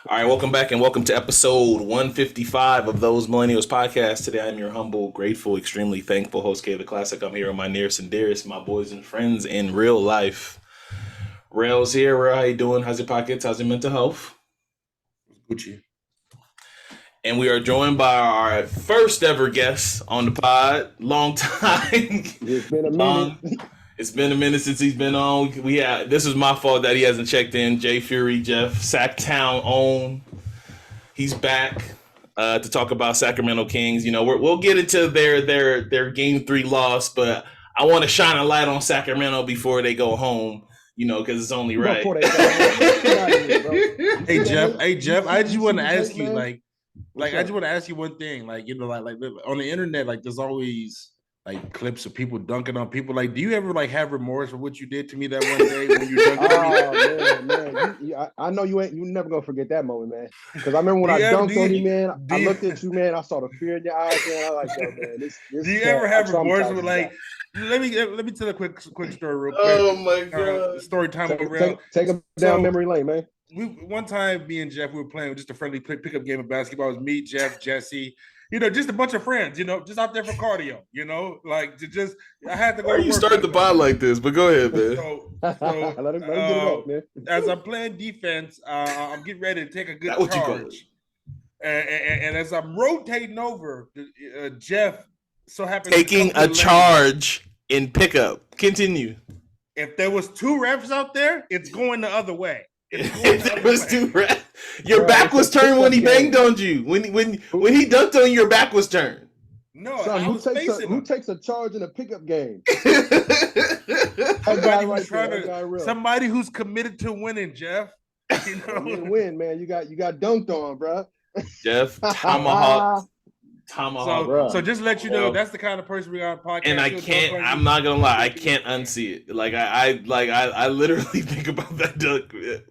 All right, welcome back and welcome to episode 155 of Those Millennials Podcast. Today I'm your humble, grateful, extremely thankful host, Kev the Classic. I'm here with my nearest and dearest, my boys and friends in real life. Rell's here. Rell, how you doing? How's your pockets? How's your mental health? Gucci. And we are joined by our first ever guest on the pod. Long time. It's been a minute. It's been a minute since he's been on. This is my fault that he hasn't checked in. Jfury, Jeff, Sacktown own. He's back to talk about Sacramento Kings. You know, we'll get into their Game 3 loss, but I want to shine a light on Sacramento before they go home. You know, because it's only right. Hey Jeff, I just want to ask you, I just want to ask you one thing. Like on the internet, there's always clips of people dunking on people. Do you ever have remorse for what you did to me that one day when you dunked on me? Man. I know you never gonna forget that moment, man. Because I remember when I dunked on you, man. I looked at you, man. I saw the fear in your eyes, man. I like that, man. This do you ever have remorse with Let me tell a quick story real quick. Oh my god! Story time. Take them down memory lane, man. One time, me and Jeff, we were playing just a friendly pickup game of basketball. It was me, Jeff, Jesse. Just a bunch of friends. Just out there for cardio. I had to go. Why you start the pod like this? But go ahead, man. Let him get it off, man. As I'm playing defense, I'm getting ready to take a good charge. And as I'm rotating over, Jeff so happens taking a charge in pickup. Continue. If there was two refs out there, it's going the other way. If there was two refs, your back was turned when he banged on you. When he dunked on you, your back was turned. No, son, who takes a charge in a pickup game? Somebody who's committed to winning, Jeff. Win, man. You got dunked on, bro. Jeff, tomahawk. So just to let you know, that's the kind of person we got on podcast. And I'm not gonna lie, I can't unsee it. I literally think about that dunk. Man,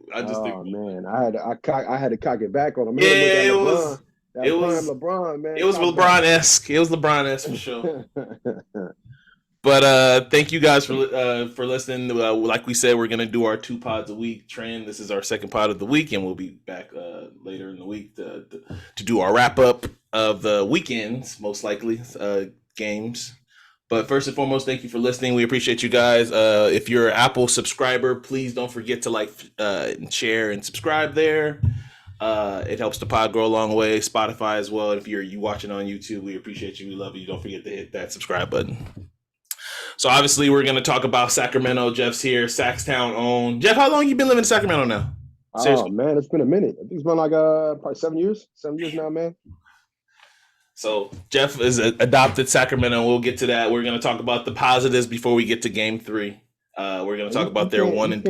I had to cock it back on him. Yeah, it was LeBron, man. It was LeBron-esque. It was LeBron-esque for sure. But thank you guys for listening. Like we said, we're gonna do our 2 pods a week trend. This is our second pod of the week, and we'll be back later in the week to do our wrap up of the weekends, most likely games. But first and foremost, thank you for listening. We appreciate you guys. If you're an Apple subscriber, please don't forget to share and subscribe there. It helps the pod grow a long way. Spotify as well. If you watching on YouTube, we appreciate you. We love you. Don't forget to hit that subscribe button. So obviously we're going to talk about Sacramento. Jeff's here, Sacktown own. Jeff, how long you been living in Sacramento now? Seriously? Oh man, it's been a minute. I think it's been probably 7 years. 7 years now, man. So Jeff is adopted Sacramento. We'll get to that. We're going to talk about the positives before we get to Game 3. We're going to talk about their game 1 and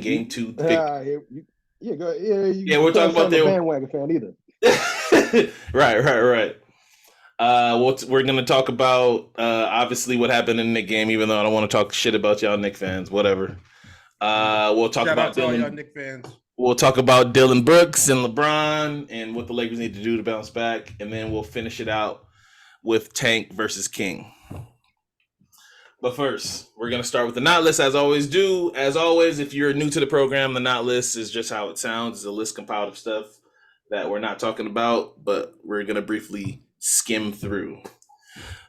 Game 2. We're talking about their bandwagon fan either. Right. We're going to talk about obviously what happened in the Knick game, even though I don't want to talk shit about y'all Knick fans. Whatever. We'll talk about all y'all Knick fans. We'll talk about Dillon Brooks and LeBron and what the Lakers need to do to bounce back, and then we'll finish it out with Tank versus King. But first, we're going to start with the not list, as always do. As always, if you're new to the program, the not list is just how it sounds. It's a list compiled of stuff that we're not talking about, but we're going to briefly skim through.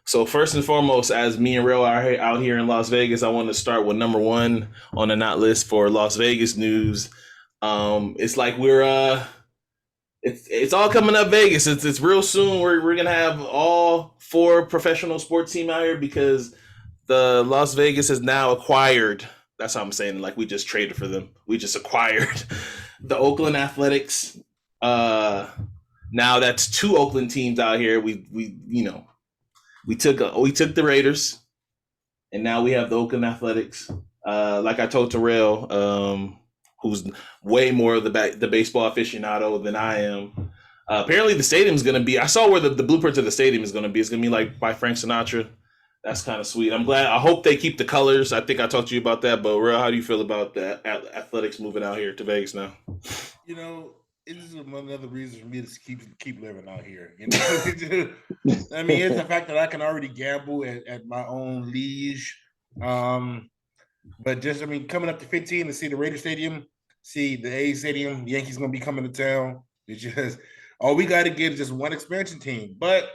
So first and foremost, as me and Rell are out here in Las Vegas, I want to start with number 1 on the not list for Las Vegas news. It's like it's all coming up Vegas. It's real soon. We're gonna have all 4 professional sports teams out here because the Las Vegas has now acquired. That's how I'm saying. We just traded for them. We just acquired the Oakland Athletics. Now that's 2 Oakland teams out here. We took the Raiders, and now we have the Oakland Athletics. Like I told Terrell, who's way more of the baseball aficionado than I am. Apparently the stadium's going to be, I saw where the blueprint of the stadium is going to be. It's going to be by Frank Sinatra. That's kind of sweet. I'm glad. I hope they keep the colors. I think I talked to you about that, but Rell, how do you feel about the Athletics moving out here to Vegas now? It is another reason for me to keep living out here. I mean, it's the fact that I can already gamble at my own liege. But coming up to 15 to see the Raider Stadium, see the A Stadium, Yankees gonna be coming to town. It's just all we got to get is just one expansion team. But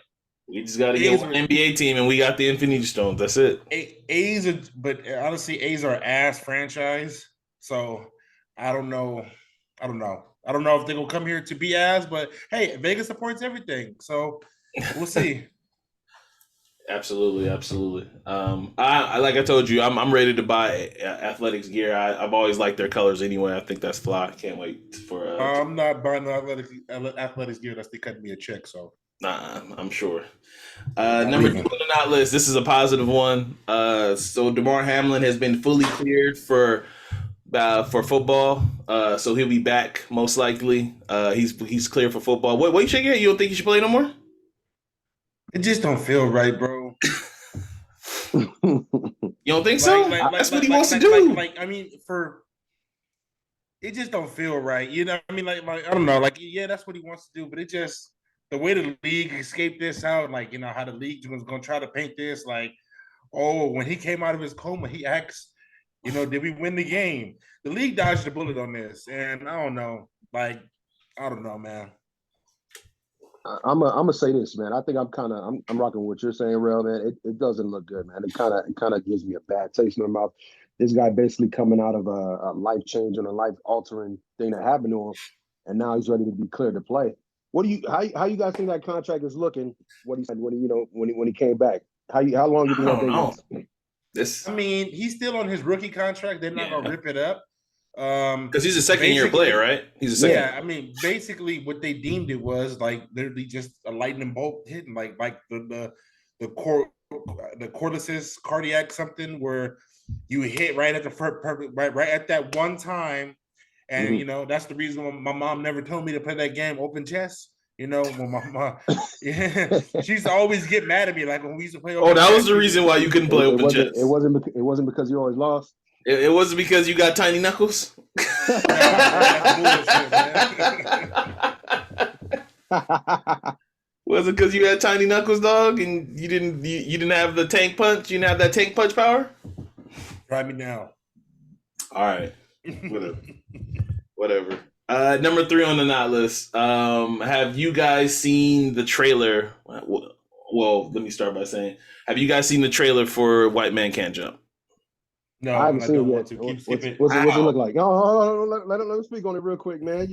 we just got to get one NBA team, and we got the Infinity Stones. That's it. A's are, but honestly, A's are ass franchise. So I don't know. I don't know if they're gonna come here to be ass, but hey, Vegas supports everything. So we'll see. Absolutely. I like I told you, I'm ready to buy athletics gear. I've always liked their colors anyway. I think that's fly. I can't wait for. I'm not buying the athletics gear unless they cut me a check. So nah, I'm sure. Number 2 on the not list. This is a positive one. So DeMar Hamlin has been fully cleared for football. So he'll be back most likely. He's clear for football. What you shaking at? You don't think he should play no more? It just don't feel right, bro. You don't think so? That's what he wants to do. I mean, it just don't feel right. You know, I mean, I don't know. Yeah, that's what he wants to do, but it just the way the league escaped this out, how the league was going to try to paint this, when he came out of his coma, he asked, did we win the game? The league dodged the bullet on this, and I don't know. I don't know, man. I'm gonna say this, man. I think I'm rocking what you're saying, Rell, man. It doesn't look good, man. It kind of gives me a bad taste in my mouth. This guy basically coming out of a life changing, a life altering thing that happened to him, and now he's ready to be cleared to play. How you guys think that contract is looking? What he said when he came back? How long do you think that thing is? I mean, he's still on his rookie contract. They're not gonna rip it up. Because he's a second-year player, right? He's a second. Yeah, I mean, basically, what they deemed it was literally just a lightning bolt hitting, the cortices, cardiac something where you hit right at the perfect right at that one time, and that's the reason why my mom never told me to play that game, open chess. When my mom, she used to always get mad at me, when we used to play. That chess, was the reason why you couldn't play open chess. It wasn't because you always lost. It wasn't because you got tiny knuckles. Was it because you had tiny knuckles, dog, and you didn't have the tank punch? You didn't have that tank punch power? Try me now. All right, whatever. Number 3 on the not list. Have you guys seen the trailer? Well, let me start by saying, have you guys seen the trailer for White Man Can't Jump? No, I haven't seen it yet. What's it look like? Let him speak on it real quick, man.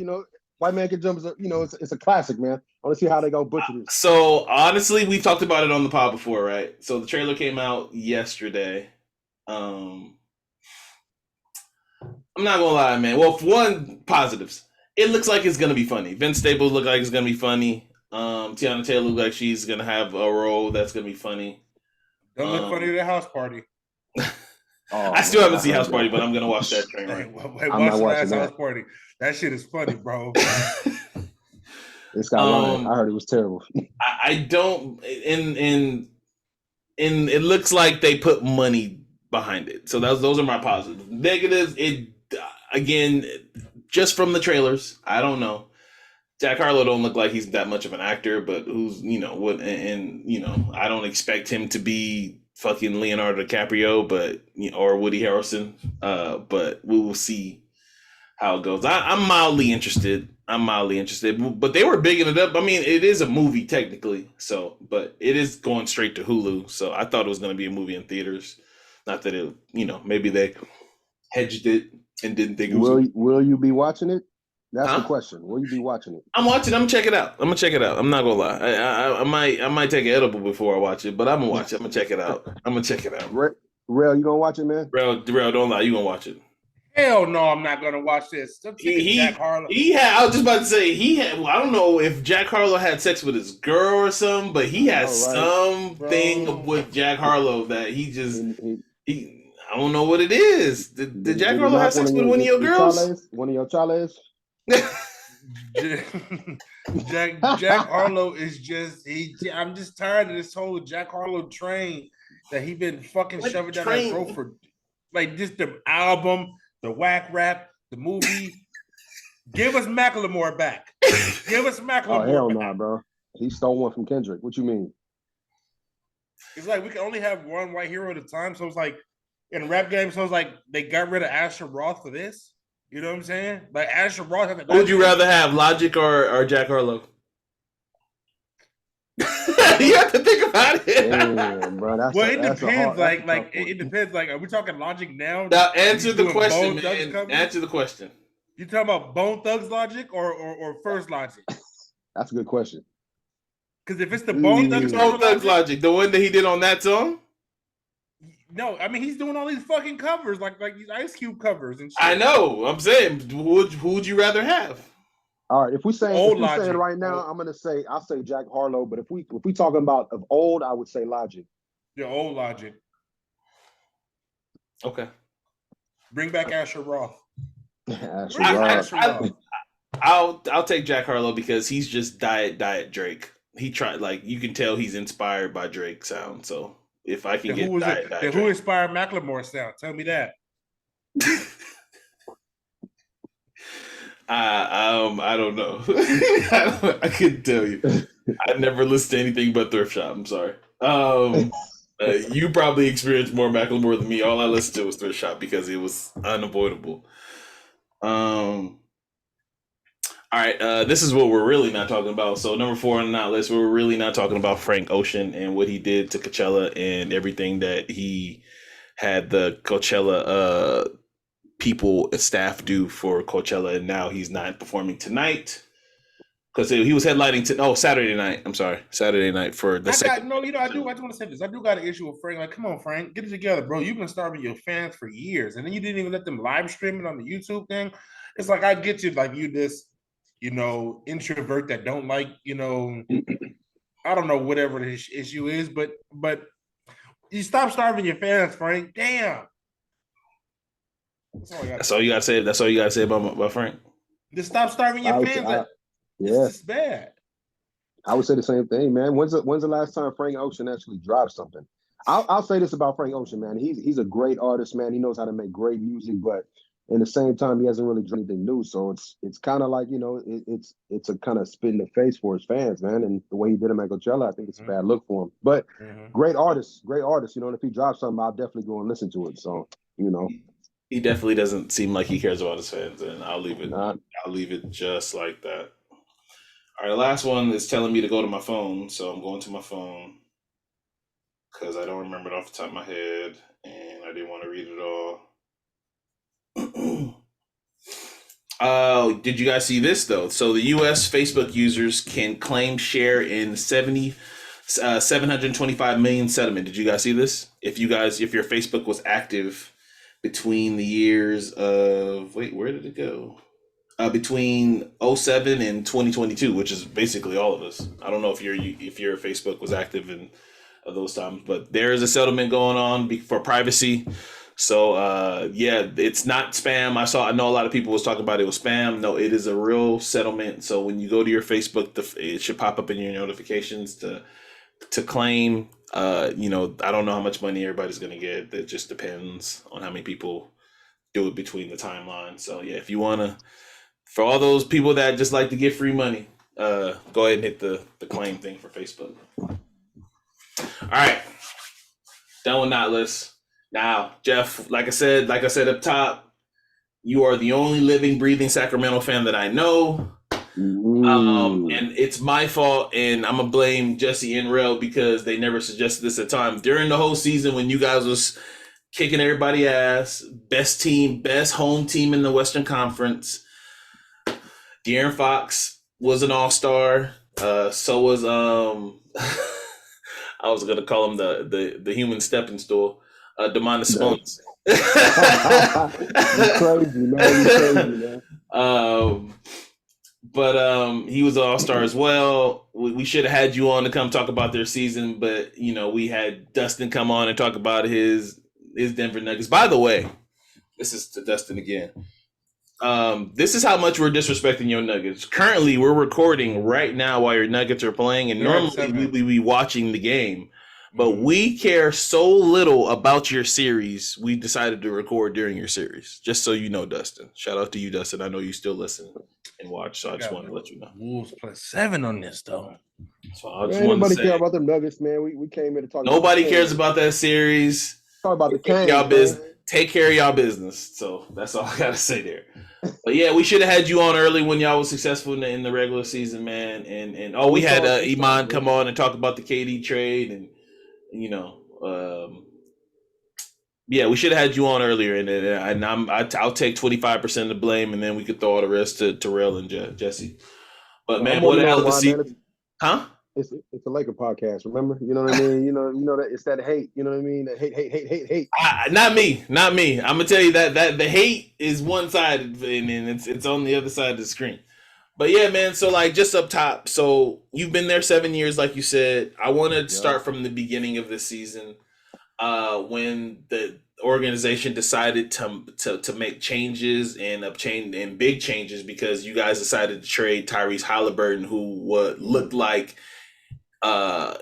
White Man Can Jump is it's a classic, man. I want to see how they go butcher this. So honestly, we've talked about it on the pod before, right? So the trailer came out yesterday. I'm not gonna lie, man. Well, for one, positives. It looks like it's gonna be funny. Vince Staples look like it's gonna be funny. Tiana Taylor look like she's gonna have a role that's gonna be funny. Don't look funny at a house party. I still haven't seen House Party, but I'm gonna watch that train. Right? Watch the last House Party. That shit is funny, bro. This guy, I heard it was terrible. I don't. In it looks like they put money behind it. So those are my positives. Negatives. It again, just from the trailers. I don't know. Jack Harlow don't look like he's that much of an actor, but who's what? And I don't expect him to be fucking Leonardo DiCaprio, or Woody Harrelson. But we will see how it goes. I'm mildly interested. But they were bigging it up. I mean, it is a movie technically, but it is going straight to Hulu. So I thought it was going to be a movie in theaters. Not that it, maybe they hedged it and didn't think it was. Will you be watching it? That's the question. Will you be watching it? I'm watching. I'm gonna check it out. I'm not gonna lie. I might take an edible before I watch it, but I'm gonna watch it. I'm gonna check it out. Rell, you gonna watch it, man? Rell, don't lie. You gonna watch it? Hell no, I'm not gonna watch this. Jack Harlow. I was just about to say I don't know if Jack Harlow had sex with his girl or something, but he had something with Jack Harlow that I don't know what it is. Did Jack Harlow have sex with one of your girls? One of your chales? Jack Harlow is just I'm just tired of this whole Jack Harlow train that he been fucking shoving down that throat for, just the album, the whack rap, the movie. Give us Macklemore back. Give us Macklemore. Oh hell no, bro. He stole one from Kendrick. What you mean? It's we can only have one white hero at a time. So it's in a rap game. So it's they got rid of Asher Roth for this. You know what I'm saying? Like Asher Ross. Who would you rather have, Logic or Jack Harlow? You have to think about it. Damn, bro. It depends. Like, It depends. Like, are we talking Logic now? Now answer the question, man. Answer the question. You talking about Bone Thugs Logic or First Logic? That's a good question. Because if it's the Bone Thugs Logic, the one that he did on that song. No, I mean he's doing all these fucking covers, like these Ice Cube covers and shit. I know. I'm saying, who would you rather have? All right, if we saying right now, I'll say Jack Harlow. But if we talking about of old, I would say Logic. Yeah, old Logic. Okay. Bring back Asher Roth. I'll take Jack Harlow because he's just diet Drake. He tried, like, you can tell he's inspired by Drake sound. So if I can get diet Drake. Who inspired Macklemore sound? Tell me that. I don't know. I couldn't tell you. I never listened to anything but Thrift Shop. I'm sorry. You probably experienced more Macklemore than me. All I listened to was Thrift Shop because it was unavoidable. All right, this is what we're really not talking about. So number 4 on that list, we're really not talking about Frank Ocean and what he did to Coachella and everything that he had the Coachella people, staff do for Coachella, and now he's not performing tonight because he was headlining Saturday night. I'm sorry, Saturday night for the second. I just want to say this. I do got an issue with Frank. Like, come on, Frank, get it together, bro. You've been starving your fans for years, and then you didn't even let them live stream it on the YouTube thing. It's like, I get you, like, you this, introvert that don't like, I don't know, whatever the issue is, but you stop starving your fans, Frank. Damn. That's all you gotta say. That's all you gotta say about Frank. Just stop starving your fans. It's bad. I would say the same thing, man. When's the last time Frank Ocean actually dropped something? I'll say this about Frank Ocean, man. He's a great artist, man. He knows how to make great music, but in the same time, he hasn't really done anything new. So it's kind of like, it's a kind of spit in the face for his fans, man. And the way he did him at Coachella, I think it's a bad look for him. But great artist. And if he drops something, I'll definitely go and listen to it. So, He definitely doesn't seem like he cares about his fans, and I'll leave it. I'll leave it just like that. All right, the last one is telling me to go to my phone, so I'm going to my phone because I don't remember it off the top of my head, and I didn't want to read it all. Did you guys see this though? So the U.S. Facebook users can claim share in 725 million settlement. Did you guys see this? If your Facebook was active between the years of where did it go? Between 2007 and 2022, which is basically all of us. I don't know if your Facebook was active in those times, but there is a settlement going on for privacy. So it's not spam. I know a lot of people was talking about it was spam. No, it is a real settlement. So when you go to your Facebook, it should pop up in your notifications to claim. I don't know how much money everybody's gonna get. It just depends on how many people do it between the timeline. So yeah, if you wanna, for all those people that just like to get free money, go ahead and hit the claim thing for Facebook. All right, done with that list. Now, Jeff, like I said up top, you are the only living, breathing Sacramento fan that I know. And it's my fault, and I'm gonna blame Jesse and Rell because they never suggested this at the time. During the whole season when you guys was kicking everybody ass, best home team in the Western Conference, De'Aaron Fox was an all-star. So was I was gonna call him the human stepping stool. Domantas Sabonis. You're crazy, man. But he was an all-star as well. We should have had you on to come talk about their season, but we had Dustin come on and talk about his Denver Nuggets. By the way, this is to Dustin again. This is how much we're disrespecting your Nuggets. Currently, we're recording right now while your Nuggets are playing, and normally we'd be watching the game. But we care so little about your series, we decided to record during your series. Just so you know, Dustin. Shout out to you, Dustin. I know you still listen and watch, so I just wanted to let you know. Wolves +7 on this, though. So I just nobody care about them Nuggets, man. We came here to talk. Nobody cares about that series. Talk about the Kings. Take care of y'all business. So that's all I got to say there. But yeah, we should have had you on early when y'all was successful in the regular season, man. And we had Iman come on and talk about the KD trade, and you know, yeah, we should have had you on earlier, and I'll take 25% of the blame, and then we could throw all the rest to Terrell and Jesse. But man, what the hell of a season? Huh? It's a Laker podcast, remember? You know what I mean? You know that it's that hate. You know what I mean? That hate. Not me. I'm gonna tell you that the hate is one sided, and it's on the other side of the screen. But yeah, man. So like, just up top. So you've been there 7 years, like you said. I want to start from the beginning of the season, when the organization decided to make changes and big changes, because you guys decided to trade Tyrese Halliburton, who looked like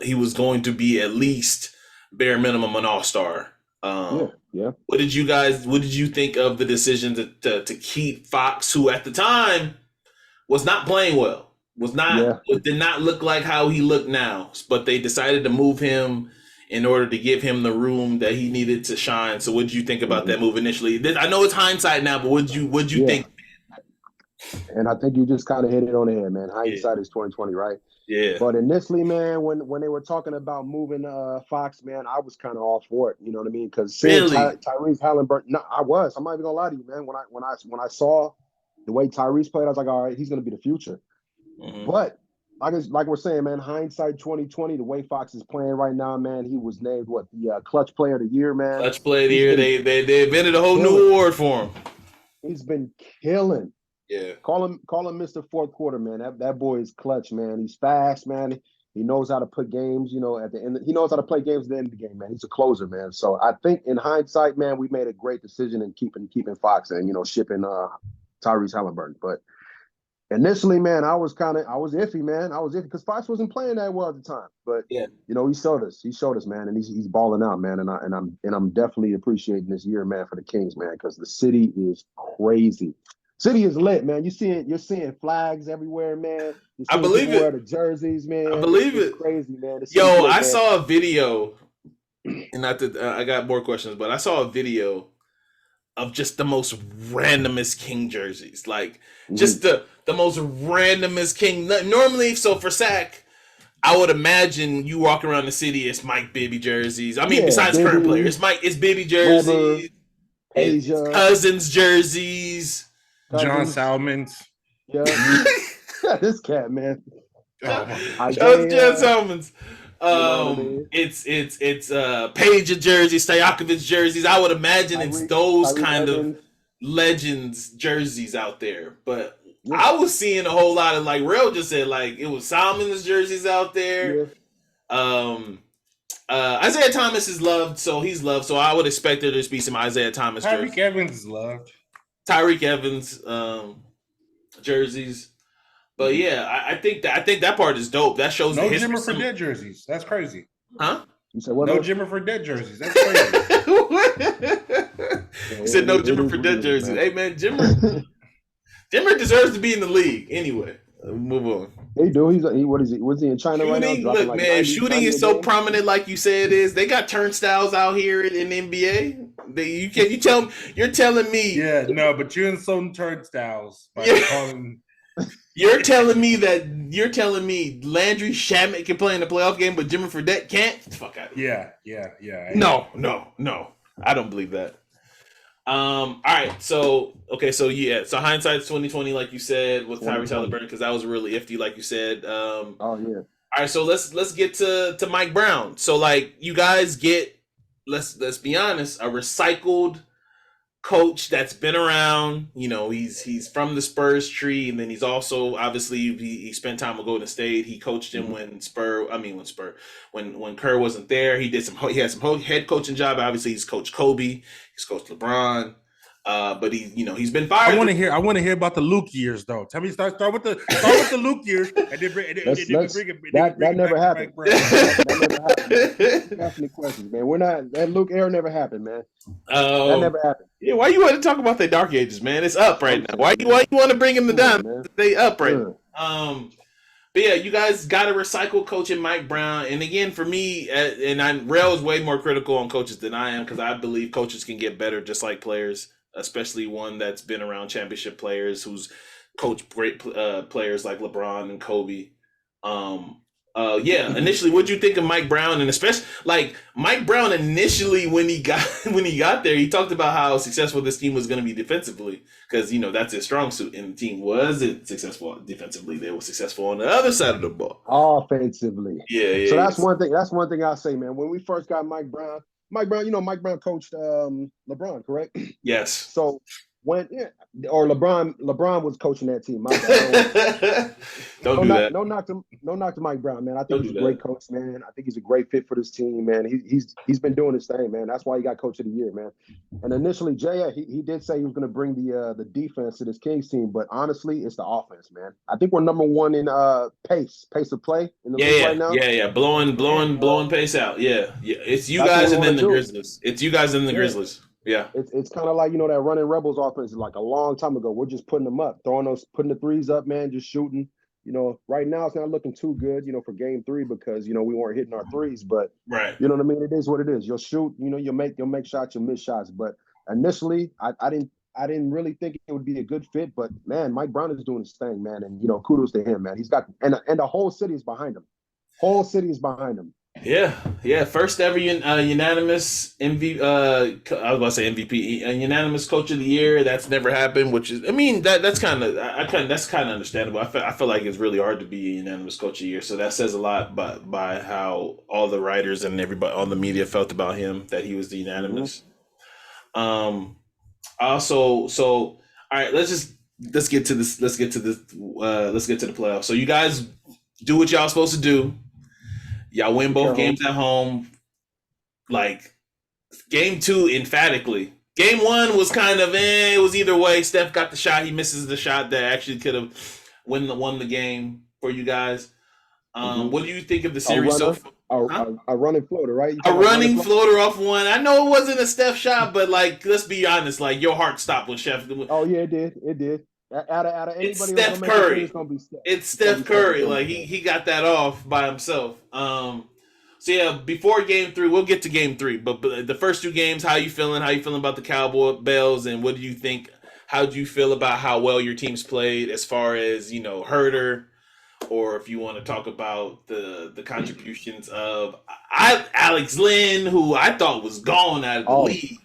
he was going to be at least bare minimum an all-star. Yeah. What did you think of the decision to keep Fox, who at the time was not playing well, did not look like how he looked now, but they decided to move him in order to give him the room that he needed to shine. So what did you think about that move initially? I know it's hindsight now, but what'd you think? And I think you just kind of hit it on the head, man. Hindsight is 2020, right? Yeah. But initially, man, when they were talking about moving Fox, man, I was kind of all for it. You know what I mean? Because Tyrese Halliburton, no, I'm not even gonna lie to you, man. When I saw the way Tyrese played, I was like, all right, he's gonna be the future. Mm-hmm. But like we're saying, man, hindsight 2020, the way Fox is playing right now, man, he was named the clutch player of the year, man. Clutch player of the year. They invented a whole new award for him. He's been killing. Yeah. Call him Mr. Fourth Quarter, man. That boy is clutch, man. He's fast, man. He knows how to put games, at the end. He knows how to play games at the end of the game, man. He's a closer, man. So I think in hindsight, man, we made a great decision in keeping Fox and shipping Tyrese Halliburton. But initially, man, I was iffy, man. I was iffy because Fox wasn't playing that well at the time. But yeah, he showed us, man, and he's balling out, man. And I'm definitely appreciating this year, man, for the Kings, man, because the city is crazy. City is lit, man. You're seeing flags everywhere, man. I believe it. Wear the jerseys, man. I believe it. Crazy, man. I saw a video, and I got more questions, but I saw a video of just the most randomest King jerseys, like just the most randomest King. Normally, so for Sac, I would imagine you walk around the city, it's Mike Bibby jerseys. I mean, besides Bibby, current players, it's Bibby jerseys, Asia, Cousins jerseys. John Salmons. Yeah. This cat, man. John Salmons. It's Page jerseys, Stojakovic jerseys. I would imagine it's those kind of legends jerseys out there. But I was seeing a whole lot of, like Rell just said, like it was Salmons jerseys out there. Yeah. Isaiah Thomas is loved, so he's loved. So I would expect there to be some Isaiah Thomas jerseys. Tyreek Evans is loved. Tyreek Evans jerseys. But yeah, I think that part is dope. That shows no Jimmer for dead jerseys. That's crazy. Huh? You said what? No Jimmer for dead jerseys. That's crazy. You said no Jimmer for dead jerseys. Hey man, Jimmer deserves to be in the league anyway. Move on. They do. What is he? Was he in China right now? Look, man, 90, shooting is so prominent, like you said it is. They got turnstiles out here in the NBA. You're telling me. Yeah, no, but you're in some turnstiles. You're telling me Landry Shamet can play in the playoff game, but Jimmy Fredette can't? Get the fuck out of here. Yeah. No. I don't believe that. All right. So hindsight's 2020, like you said, with Tyrese Halliburton, because that was really iffy, like you said. All right. So let's get to Mike Brown. So like you guys get, let's be honest, a recycled coach that's been around. He's from the Spurs tree, and then he's also obviously he spent time with Golden State. He coached him when Kerr wasn't there. He had some head coaching job. Obviously, he's coached Kobe. He's coached LeBron. But he's been fired. I want to hear about the Luke years though. Tell me, start with the Luke years, and then bring it. That never happened. That never happened. Asking questions, man. That Luke era never happened, man. That never happened. Yeah, why you want to talk about the dark ages, man? It's up right now. Why you want to bring him down? They up right now. But yeah, you guys got a recycled coach in Mike Brown. And again, for me, Rell is way more critical on coaches than I am, because I believe coaches can get better just like players. especially one that's been around championship players, who's coached great players like LeBron and Kobe. Yeah. Initially, what'd you think of Mike Brown, and especially like Mike Brown initially when he got there, he talked about how successful this team was going to be defensively because that's his strong suit, and the team wasn't successful defensively. They were successful on the other side of the ball, offensively. Yeah. So that's one thing. That's one thing I'll say, man. When we first got Mike Brown, Mike Brown coached LeBron, correct? Yes. So LeBron was coaching that team. My bad. Don't do that. No knock to Mike Brown, man. I think he's a great coach, man. I think he's a great fit for this team, man. He's been doing his thing, man. That's why he got Coach of the Year, man. And initially, Jay, he did say he was going to bring the defense to this Kings team, but honestly, it's the offense, man. I think we're number one in pace of play in the league right now. Yeah, blowing pace out. Yeah. It's you guys and then the Grizzlies. It's you guys and the Grizzlies. Yeah, it's kind of like that running Rebels offense like a long time ago. We're just putting them up, putting the threes up, man, just shooting. Right now it's not looking too good, for game 3 because we weren't hitting our threes. But right, you know what I mean. It is what it is. You'll shoot, you'll make shots, you'll miss shots. But initially, I didn't really think it would be a good fit. But man, Mike Brown is doing his thing, man, and kudos to him, man. He's got and the whole city is behind him. Whole city is behind him. Yeah. First ever unanimous MVP. I was about to say MVP, unanimous Coach of the Year. That's never happened. Which is, that's kind of understandable. I feel like it's really hard to be a unanimous Coach of the Year. So that says a lot by how all the writers and everybody on the media felt about him, that he was the unanimous. Mm-hmm. Also, all right. Let's get to this. Let's get to the playoffs. So you guys do what y'all supposed to do. Y'all win both games at home. Like, game 2, emphatically. Game 1 was kind of, it was either way. Steph got the shot. He misses the shot that actually could have won the game for you guys. What do you think of the series so far? A running floater, right? A running floater off one. I know it wasn't a Steph shot, but, let's be honest. Your heart stopped when Steph. Oh, yeah, it did. It did. Out of anybody, it's Steph Curry. It's gonna be Steph. It's Steph Curry. He got that off by himself. So yeah, before game 3, we'll get to game 3. But the first 2 games, how you feeling? How you feeling about the Cowboy Bells? And what do you think? How do you feel about how well your team's played as far as Herter, or if you want to talk about the contributions of Alex Lynn, who I thought was gone out of the league.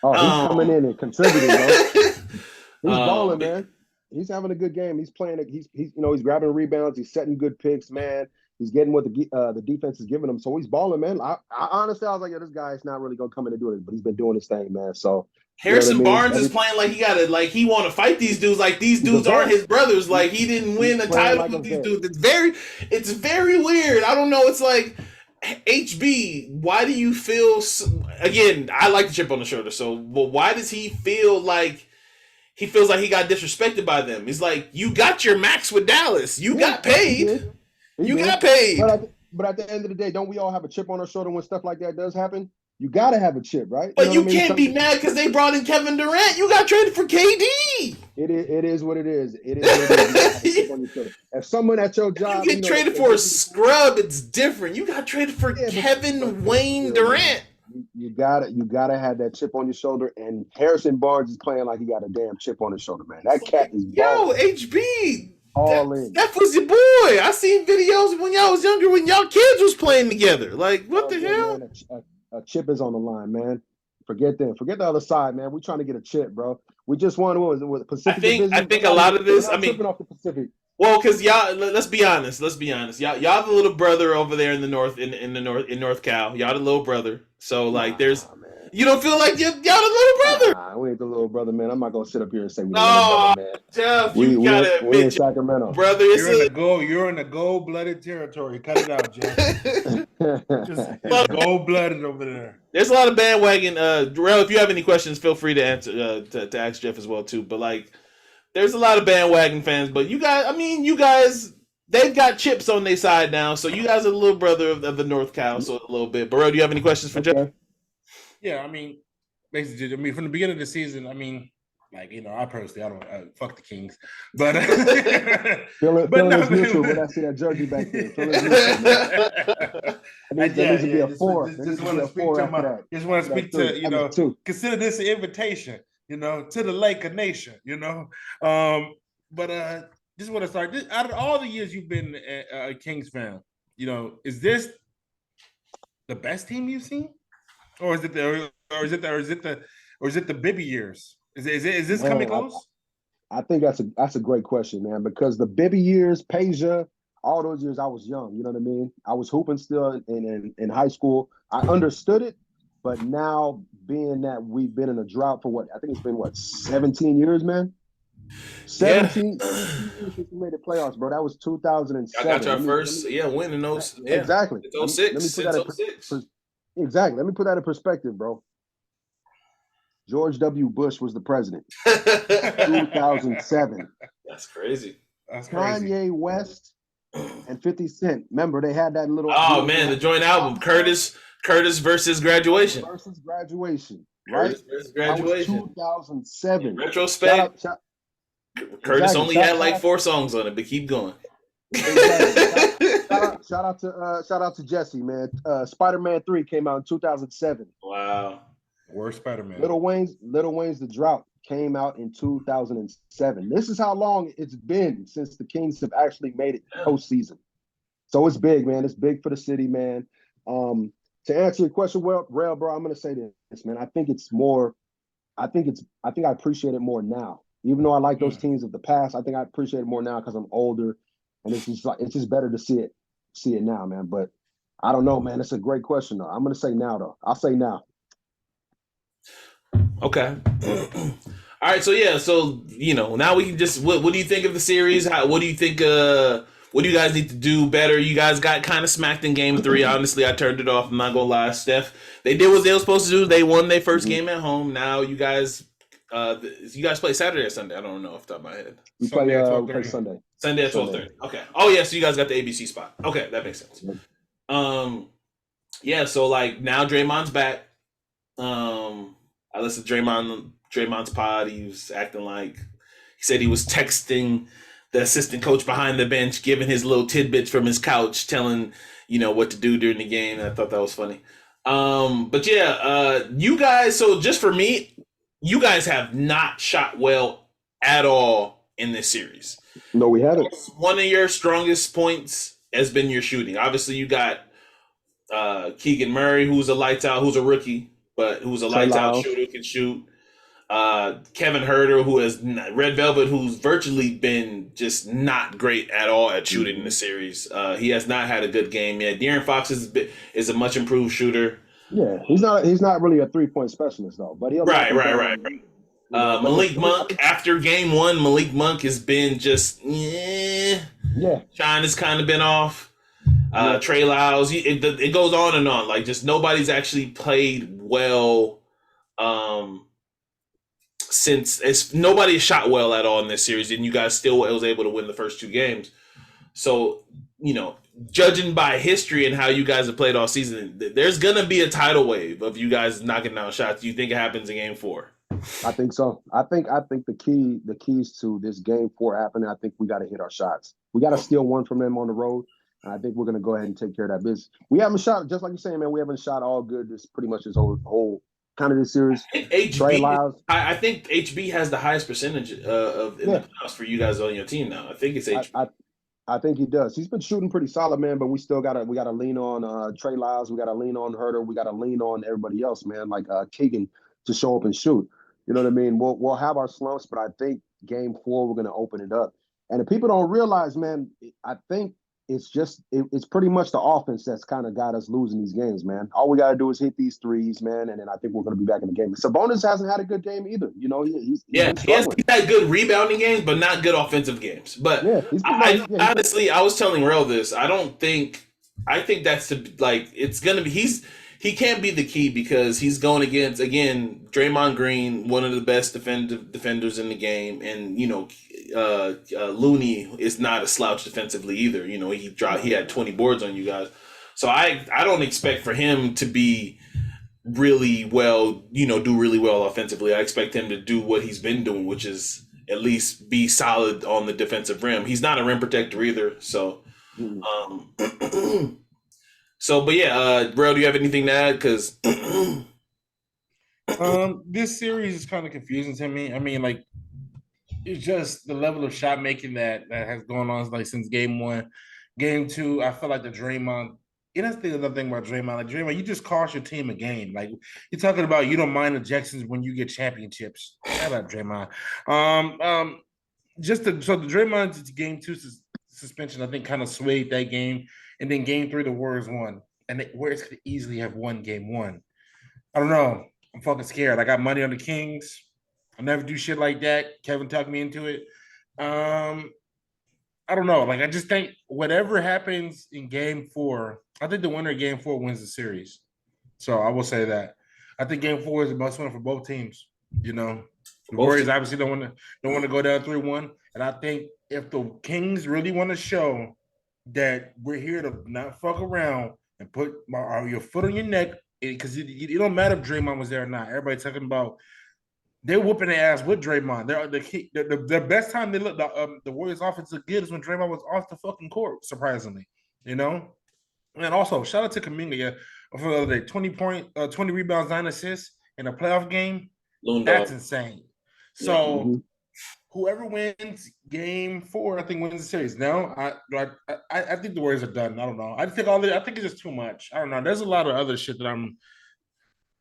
Oh, he's coming in and contributing, bro. He's balling, man. He's having a good game. He's playing it. He's grabbing rebounds. He's setting good picks, man. He's getting what the defense is giving him. So he's balling, man. I honestly, I was like, this guy's not really gonna come in and do it, but he's been doing his thing, man. So Harrison Barnes is playing like he want to fight these dudes. Like these dudes aren't his brothers. Like he didn't win a title with these dudes. It's very weird. I don't know. It's like HB. Why do you feel? Again, I like the chip on the shoulder. So, why does he feel like? He feels like he got disrespected by them. He's like, you got your max with Dallas. You got paid. You got paid. But at the end of the day, don't we all have a chip on our shoulder when stuff like that does happen? You got to have a chip, right? But you can't be mad because they brought in Kevin Durant. You got traded for KD. It is what it is. It is what it is. If someone at your job... You get traded for a scrub, it's different. You got traded for Kevin Wayne Durant. You gotta have that chip on your shoulder, and Harrison Barnes is playing like he got a damn chip on his shoulder, man. That cat is balling. Yo, HB, all in. That was your boy. I seen videos when y'all was younger, when y'all kids was playing together. Like, what the hell? Man, a chip is on the line, man. Forget them. Forget the other side, man. We're trying to get a chip, bro. We just won. What was it? Was Pacific? I think a lot of this. Tripping off the Pacific. Well, because y'all, let's be honest. Y'all the little brother over there in the north, in North Cal. Y'all the little brother. So there's. You don't feel like y'all the little brother? Nah, we ain't the little brother, man. I'm not gonna sit up here and say we the little brother, man. Jeff, you gotta admit, in Sacramento, brother. You're in the gold-blooded territory. Cut it out, Jeff. Just gold-blooded over there. There's a lot of bandwagon. Rell, if you have any questions, feel free to answer to ask Jeff as well too. But there's a lot of bandwagon fans. But you guys, they've got chips on their side now. So you guys are the little brother of the North Cal, so a little bit. But Rell, do you have any questions for Jeff? Yeah, basically, from the beginning of the season, I personally, I don't fuck the Kings, but Phil is neutral. When I see that jersey back there, Phil is neutral. There needs to be a 4. Just want to speak to consider this an invitation. to the Laker Nation, But just want to start. Out of all the years you've been a Kings fan, is this the best team you've seen, or is it the Bibby years? Is this coming close? I think that's a great question, man, because the Bibby years, Peja, all those years I was young, you know what I mean? I was hooping still in high school. I understood it, but now being that we've been in a drought for I think it's been 17 years, man? 17 years since we made the playoffs, bro. That was 2007. I got your first win in those. Yeah. Exactly. It's 06. Let me put that in exactly. Let me put that in perspective, bro. George W. Bush was the president. 2007. That's crazy. Kanye West and 50 Cent. Remember, they had that little. Oh man, the joint album, Curtis versus Graduation. Versus Graduation, right? Curtis versus Graduation. That was 2007. In retrospect, Curtis only had like 4 songs on it, but keep going. Shout out to Jesse, man. Spider-Man 3 came out in 2007. Wow. Worst Spider-Man. Little Wayne's The Drought came out in 2007. This is how long it's been since the Kings have actually made it postseason. So it's big, man. It's big for the city, man. To answer your question, Rell, bro, I'm gonna say this, man. I think I appreciate it more now. Even though I like those teams of the past, I think I appreciate it more now because I'm older, and it's just better to see it now, man. But I don't know, man. It's a great question, though. I'm gonna say now, though. I'll say now. Okay. All right. So now we can just. What do you think of the series? What do you think? What do you guys need to do better? You guys got kind of smacked in Game 3. Honestly, I turned it off. I'm not gonna lie, Steph. They did what they were supposed to do. They won their first game at home. Now you guys play Saturday or Sunday? I don't know off the top of my head. We play Sunday. Sunday at 12:30. Okay. Oh yeah, so you guys got the ABC spot. Okay, that makes sense. Yeah. So like now Draymond's back. I listened to Draymond's pod. He was acting like he said he was texting the assistant coach behind the bench, giving his little tidbits from his couch, telling what to do during the game. And I thought that was funny. But yeah, you guys. So just for me, you guys have not shot well at all in this series. No, we haven't. One of your strongest points has been your shooting. Obviously, you got Keegan Murray, who's a lights out, who's a rookie, but who's a lights out shooter, can shoot. Kevin Huerter, who has Red Velvet, who's virtually been just not great at all at shooting in the series. He has not had a good game yet. De'Aaron Fox is a much improved shooter. Yeah, he's not really a 3-point specialist though, but he'll right. Malik Monk, after game 1, Malik Monk has been just Shine has kind of been off. Trey Lyles, it goes on and on. Like just nobody's actually played well. Since nobody shot well at all in this series, and you guys still was able to win the first 2 games. So judging by history and how you guys have played all season, there's gonna be a tidal wave of you guys knocking down shots. Do you think it happens in game 4? I think so. I think the keys to this game 4 happening. I think we got to hit our shots. We got to steal one from them on the road. And I think we're gonna go ahead and take care of that business. We haven't shot, just like you're saying, man. We haven't shot all good. This pretty much this whole kind of this series. I think HB has the highest percentage of in the playoffs for you guys on your team now. I think it's HB. I think he does. He's been shooting pretty solid, man. But we gotta lean on Trey Lyles. We gotta lean on Huerter. We gotta lean on everybody else, man. Like Keegan to show up and shoot. You know what I mean? We'll have our slumps, but I think game 4 we're gonna open it up. And if people don't realize, man, I think it's pretty much the offense that's kind of got us losing these games, man. All we got to do is hit these threes, man, and then I think we're going to be back in the game. Sabonis hasn't had a good game either. He's had good rebounding games, but not good offensive games. But honestly, I was telling Rell this. I think that's it's going to be he can't be the key because he's going against, again, Draymond Green, one of the best defenders in the game, and Looney is not a slouch defensively either. He had 20 boards on you guys, so I don't expect for him to be really well, do really well offensively. I expect him to do what he's been doing, which is at least be solid on the defensive rim. He's not a rim protector either, so. Mm-hmm. So, but yeah, bro, do you have anything to add? Because This series is kind of confusing to me. I mean, like, it's just the level of shot making that has gone on like since game one. Game two, I feel like the Draymond. That's the other thing about Draymond. Like Draymond, you just cost your team a game. Like you're talking about, you don't mind ejections when you get championships. Shut up, Draymond. So the Draymond game two suspension, I think, kind of swayed that game, and then game three, the Warriors won, and the Warriors could easily have won game one. I don't know. I'm fucking scared. I got money on the Kings. I never do shit like that. Kevin talked me into it. I don't know. Like, I just think whatever happens in game four, I think the winner of game four wins the series. So I will say that. I think game four is a must win for both teams. The Warriors obviously don't want to go down 3-1. And I think if the Kings really want to show that we're here to not fuck around and put your foot on your neck, because it don't matter if Draymond was there or not. Everybody's talking about they're whooping their ass with Draymond. The best time they look the Warriors offense look good is when Draymond was off the fucking court, surprisingly. And also shout out to Kuminga for the other day. 20 rebounds, 9 assists in a playoff game. That's insane. So whoever wins game four, I think wins the series. Now, I think the Warriors are done. I don't know. I think it's just too much. I don't know. There's a lot of other shit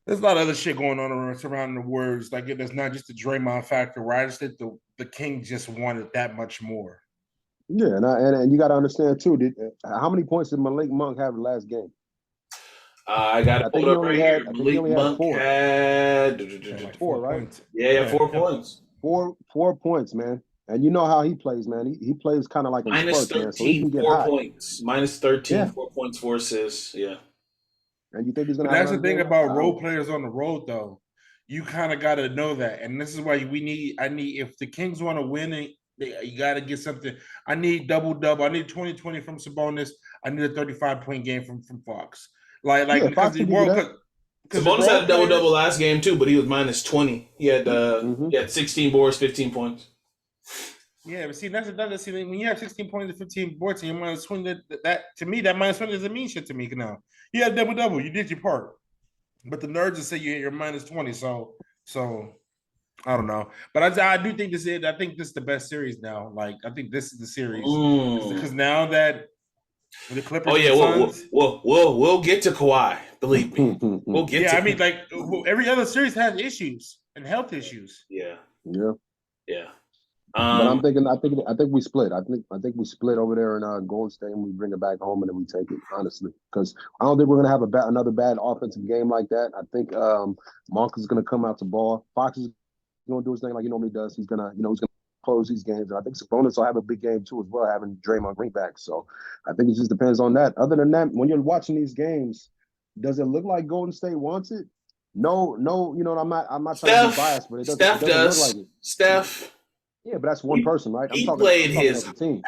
there's a lot of other shit going on surrounding the Warriors. Like, it's not just the Draymond factor, where I just think the Kings just wanted that much more. Yeah, and you got to understand too. How many points did Malik Monk have the last game? I got it pulled up right here. Malik Monk had 4, right? Yeah, 4 points. 4 points, man. And you know how he plays, man. He plays kind of like a minus spark, 13, man. So he can get 4 hot. points. Minus 13, 4 points, 4 assists. Yeah. And you think he's gonna? That's the thing about role players on the road, though. You kind of got to know that, and this is why I need. If the Kings want to win, you got to get something. I need double-double. I need 20-20 from Sabonis. I need a 35-point game from Fox. Because the world. Sabonis had a double-double last game too, but he was minus 20. He had 16 boards, 15 points. Yeah, but see, that's when you have 16 points and 15 boards and you're minus 20, that to me, that minus 20 doesn't mean shit to me now. You had double-double. You did your part. But the nerds will say you're minus 20, so I don't know. But I do think this is. I think this is the best series now. Like, I think this is the series because now that the Clippers. Oh yeah, we'll get to Kawhi. Believe me, we'll get. Yeah, I mean, like every other series has issues and health issues. Yeah. But I think we split. I think we split over there in Golden State, and we bring it back home, and then we take it, honestly, because I don't think we're gonna have another bad offensive game like that. I think Monk is gonna come out to ball. Fox is gonna do his thing like he normally does. He's gonna close these games. And I think Sabonis will have a big game too as well, having Draymond Green back. So I think it just depends on that. Other than that, when you're watching these games, does it look like Golden State wants it? No. I'm not trying to be biased, but it doesn't look like it. Steph. Yeah, but that's one person, right? He played his team.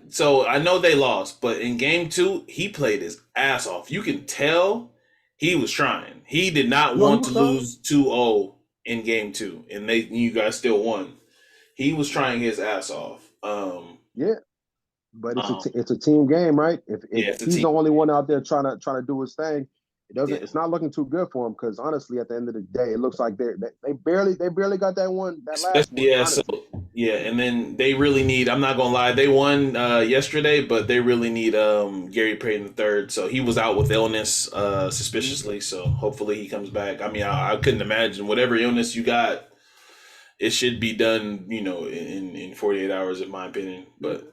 So I know they lost, but in game 2, he played his ass off. You can tell he was trying. He did not want to lose 2-0 in game 2, and you guys still won. He was trying his ass off. Yeah, but it's a team game, right? If he's the only one out there trying to do his thing, it's not looking too good for him, because honestly, at the end of the day, it looks like they barely got that last one. Yeah, and then they really need. I'm not gonna lie, they won yesterday, but they really need Gary Payton III. So he was out with illness, suspiciously. So hopefully he comes back. I mean, I couldn't imagine whatever illness you got, it should be done, in 48 hours, in my opinion. But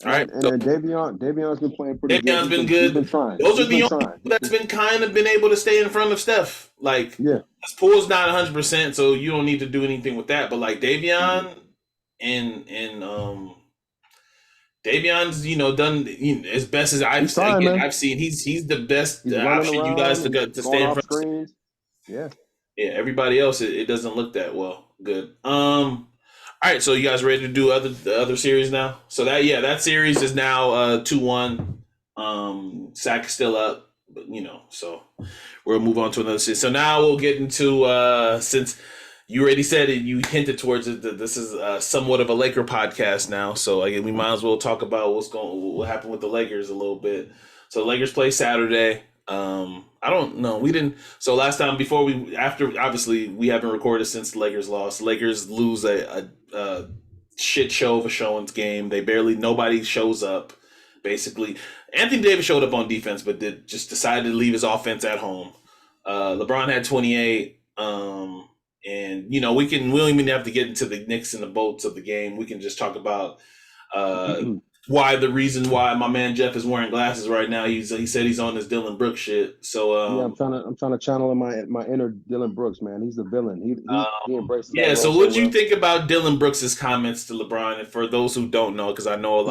all right. And then Davion's been playing pretty good. Davion's been good. He's been trying. Those are the only people that's been kind of been able to stay in front of Steph. Like, Poole's not 100%, so you don't need to do anything with that. But like Davion and Davion's, done as best as I've seen. He's the best option you guys to stay in front of screens. Yeah. Yeah. Everybody else, it doesn't look that well. Good. All right, so you guys ready to do the other series now? So that series is now 2-1. Sac is still up, but so we'll move on to another series. So now we'll get into since you already said it, you hinted towards it that this is somewhat of a Laker podcast now. So we might as well talk about what happened with the Lakers a little bit. So the Lakers play Saturday. I don't know. We didn't. So last time after obviously we haven't recorded since the Lakers lost. Lakers lose a shit show of a showings game. Nobody shows up. Basically, Anthony Davis showed up on defense, but just decided to leave his offense at home. LeBron had 28. And we don't even have to get into the Knicks and the bolts of the game. We can just talk about the reason why my man Jeff is wearing glasses right now. He said he's on this Dillon Brooks shit. So yeah, I'm trying to channel in my inner Dillon Brooks, man. He's the villain. He embraces that role. So what do you think about Dillon Brooks's comments to LeBron? And for those who don't know, because I know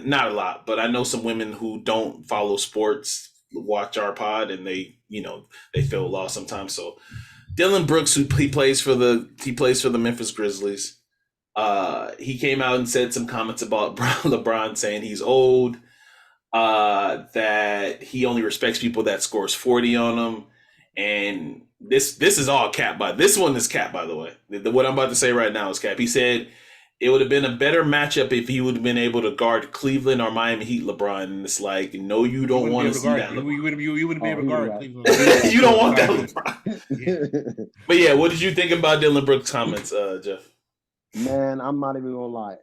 not a lot, but I know some women who don't follow sports watch our pod and they feel lost sometimes. So Dillon Brooks, he plays for the Memphis Grizzlies. He came out and said some comments about LeBron, saying he's old, that he only respects people that scores 40 on him, and this is all cap. This one is cap, by the way. What I'm about to say right now is cap. He said it would have been a better matchup if he would have been able to guard Cleveland or Miami Heat LeBron. And it's like, no, you don't want to see that. You wouldn't be able to guard Cleveland. You don't want that LeBron. Yeah. But yeah, what did you think about Dillon Brooks' comments, Jeff? Man, I'm not even gonna lie.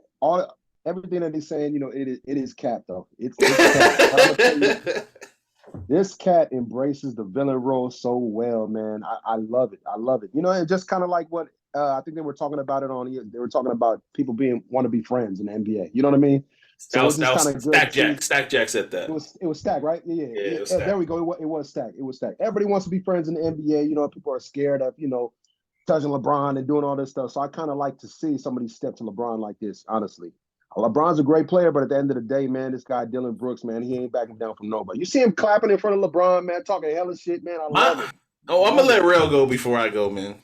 Everything that he's saying, it is cap though. It's cap. This cat embraces the villain role so well, man. I love it. I love it. It's just kind of like what I think they were talking about it on. They were talking about people want to be friends in the NBA. You know what I mean? So Stack Jack said that. It was Stack, right? Yeah. There we go. It was Stack. Everybody wants to be friends in the NBA. People are scared of touching LeBron and doing all this stuff. So I kind of like to see somebody step to LeBron like this, honestly. LeBron's a great player, but at the end of the day, man, this guy, Dillon Brooks, man, he ain't backing down from nobody. You see him clapping in front of LeBron, man, talking hella shit, man. I love it. Oh, I'm going to let Rell go before I go, man.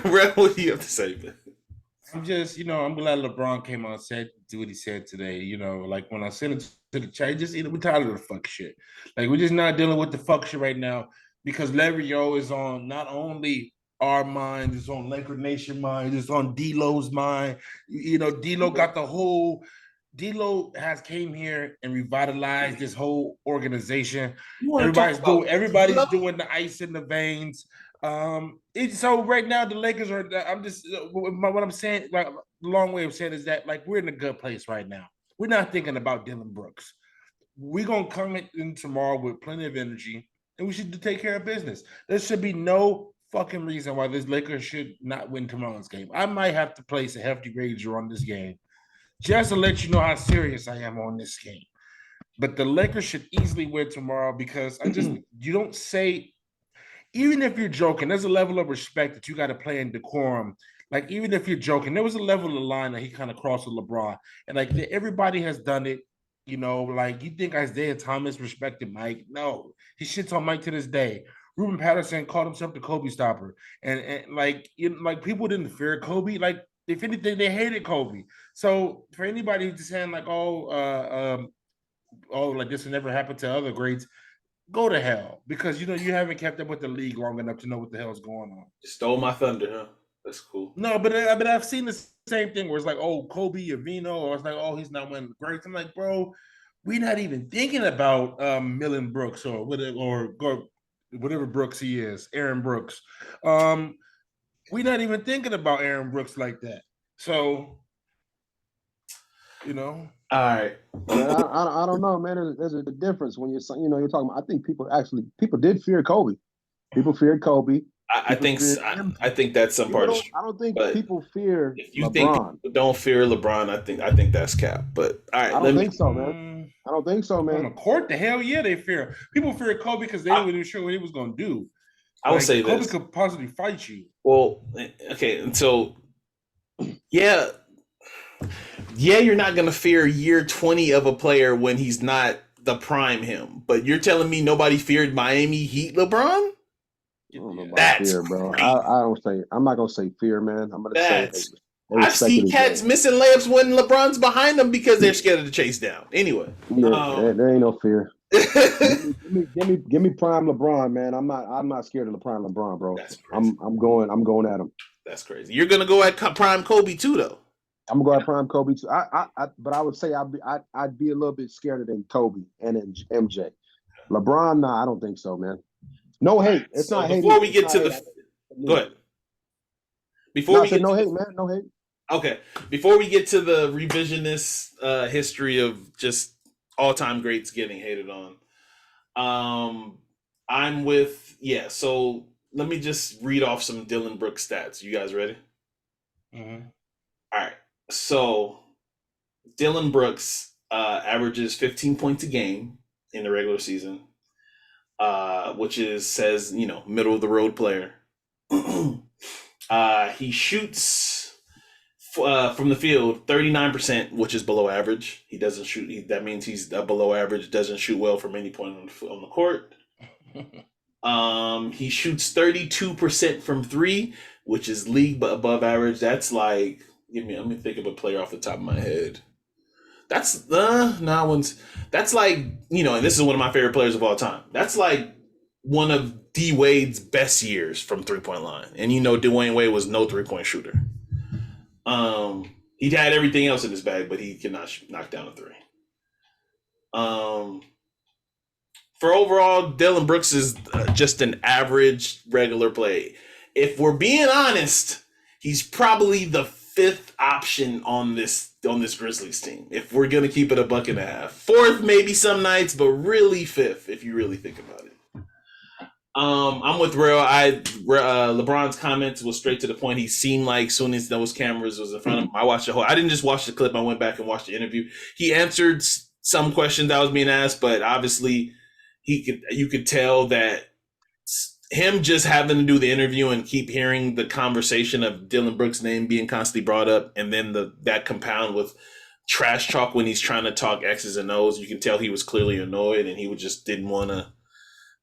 Rell, what do you have to say, man? I'm just, I'm glad LeBron came on and said what he said today. Like when I sent it to the chat, we're tired of the fuck shit. Like we're just not dealing with the fuck shit right now because Lerio is on not only our mind, it's on Laker Nation mind, it's on D-Lo's mind. D-Lo got the whole. D-Lo has came here and revitalized this whole organization. Everybody's doing the ice in the veins. So right now the Lakers are. What I'm saying, like the long way of saying is that like we're in a good place right now. We're not thinking about Dillon Brooks. We're gonna come in tomorrow with plenty of energy, and we should take care of business. There should be no fucking reason why this Lakers should not win tomorrow's game. I might have to place a hefty wager on this game just to let you know how serious I am on this game. But the Lakers should easily win tomorrow because you don't say, even if you're joking, there's a level of respect that you got to play in decorum. Like, even if you're joking, there was a level of the line that he kind of crossed with LeBron. And like everybody has done it, like you think Isaiah Thomas respected Mike. No, he shits on Mike to this day. Ruben Patterson called himself the Kobe stopper. And like people didn't fear Kobe. Like, if anything, they hated Kobe. So for anybody who's just saying like, like this will never happen to other greats, go to hell because you haven't kept up with the league long enough to know what the hell's going on. Stole my thunder, huh? That's cool. No, but I've seen the same thing where it's like, oh, Kobe or Vino, or it's like, oh, he's not winning the greats. I'm like, bro, we're not even thinking about Millen Brooks or whatever Brooks he is, Aaron Brooks. We're not even thinking about Aaron Brooks like that. So, All right. I don't know, man. There's a difference when you're talking about. I think people did fear Kobe. People feared Kobe. I think that's some part. I don't think people fear. If you LeBron. think people don't fear LeBron, I think that's cap. But all right, I don't think so, man. I don't think so, man. On the court, the hell yeah, they fear. People fear Kobe because they weren't even sure what he was going to do. I will say Kobe this: could possibly fight you. Well, okay, and so yeah, you're not going to fear year 20 of a player when he's not the prime him. But you're telling me nobody feared Miami Heat LeBron? That's fear, bro. I don't say. I'm not gonna say fear, man. I'm gonna say. I've seen cats missing layups when LeBron's behind them because they're scared of the chase down. Anyway, there ain't no fear. give me prime LeBron, man. I'm not scared of the prime LeBron, bro. I'm going at him. That's crazy. You're gonna go at prime Kobe too, though. I'm gonna go at prime Kobe too. But I would say I'd be a little bit scared than Kobe and then MJ. LeBron, nah, I don't think so, man. No hate. It's So not hate. before we get to the, go ahead. Before No, I we said get no to hate, the, man. No hate. okay, before we get to the revisionist history of just all-time greats getting hated on, I'm with So let me just read off some Dillon Brooks stats. You guys ready? Mm-hmm. All right. So Dillon Brooks averages 15 points a game in the regular season, which says middle of the road player. He shoots from the field 39%, which is below average. He doesn't shoot. That means he's below average. Doesn't shoot well from any point on the court. He shoots 32% from three, which is league but above average. That's like, let me think of a player off the top of my head. That's that's like, and this is one of my favorite players of all time. That's like one of D Wade's best years from 3-point line. And Dwayne Wade was no 3-point shooter. He had everything else in his bag, but he cannot knock down a three. For overall, Dillon Brooks is just an average regular play. If we're being honest, he's probably the fifth option on this Grizzlies team. If we're gonna keep it $1.50, fourth maybe some nights, but really fifth if you really think about it. I'm with Rell. LeBron's comments was straight to the point. He seemed like soon as those cameras was in front of him, I watched the whole. I didn't just watch the clip. I went back and watched the interview. He answered some questions that was being asked, but obviously you could tell that him just having to do the interview and keep hearing the conversation of Dillon Brooks' name being constantly brought up, and then that compound with trash talk when he's trying to talk X's and O's, you can tell he was clearly annoyed, and he just didn't want to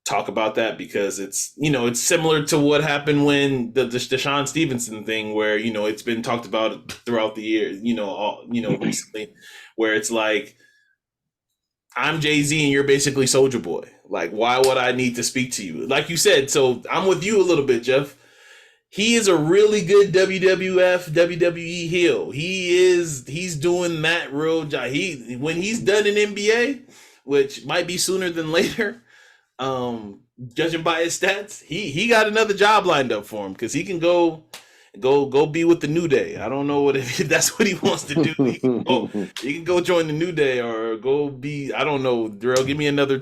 talk about that because it's similar to what happened when the Deshaun Stevenson thing, where it's been talked about throughout the year, recently, where it's like, I'm Jay-Z and you're basically Soulja Boy. Like, why would I need to speak to you? Like you said, so I'm with you a little bit, Jeff. He is a really good WWF, WWE heel. He's doing that real job. When he's done in NBA, which might be sooner than later, judging by his stats, he got another job lined up for him because he can go be with the New Day. I don't know if that's what he wants to do. He can go join the New Day or go be, I don't know, Darrell, give me another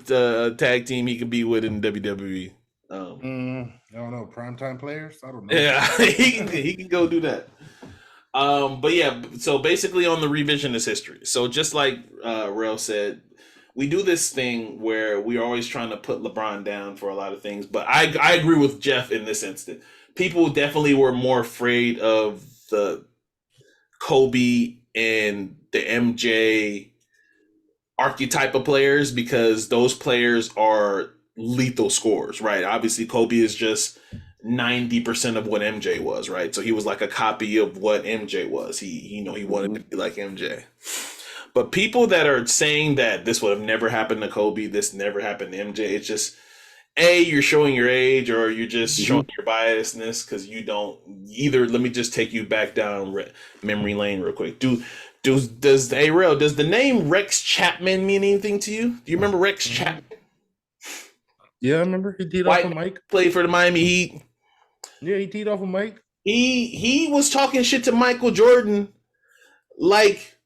tag team he can be with in WWE. I don't know, primetime players? I don't know. Yeah, he can go do that. But yeah, so basically on the revisionist history. So just like Rell said, we do this thing where we're always trying to put LeBron down for a lot of things. But I agree with Jeff in this instant. People definitely were more afraid of the Kobe and the MJ archetype of players because those players are lethal scorers, right? Obviously, Kobe is just 90% of what MJ was, right? So he was like a copy of what MJ was. He wanted to be like MJ. But people that are saying that this would have never happened to Kobe, this never happened to MJ, it's just, you're showing your age or you're just showing your biasness because you don't either. Let me just take you back down memory lane real quick. Does the name Rex Chapman mean anything to you? Do you remember Rex Chapman? Yeah, I remember. He teed off of Mike. Played for the Miami Heat. Yeah, he teed off of Mike. He was talking shit to Michael Jordan like,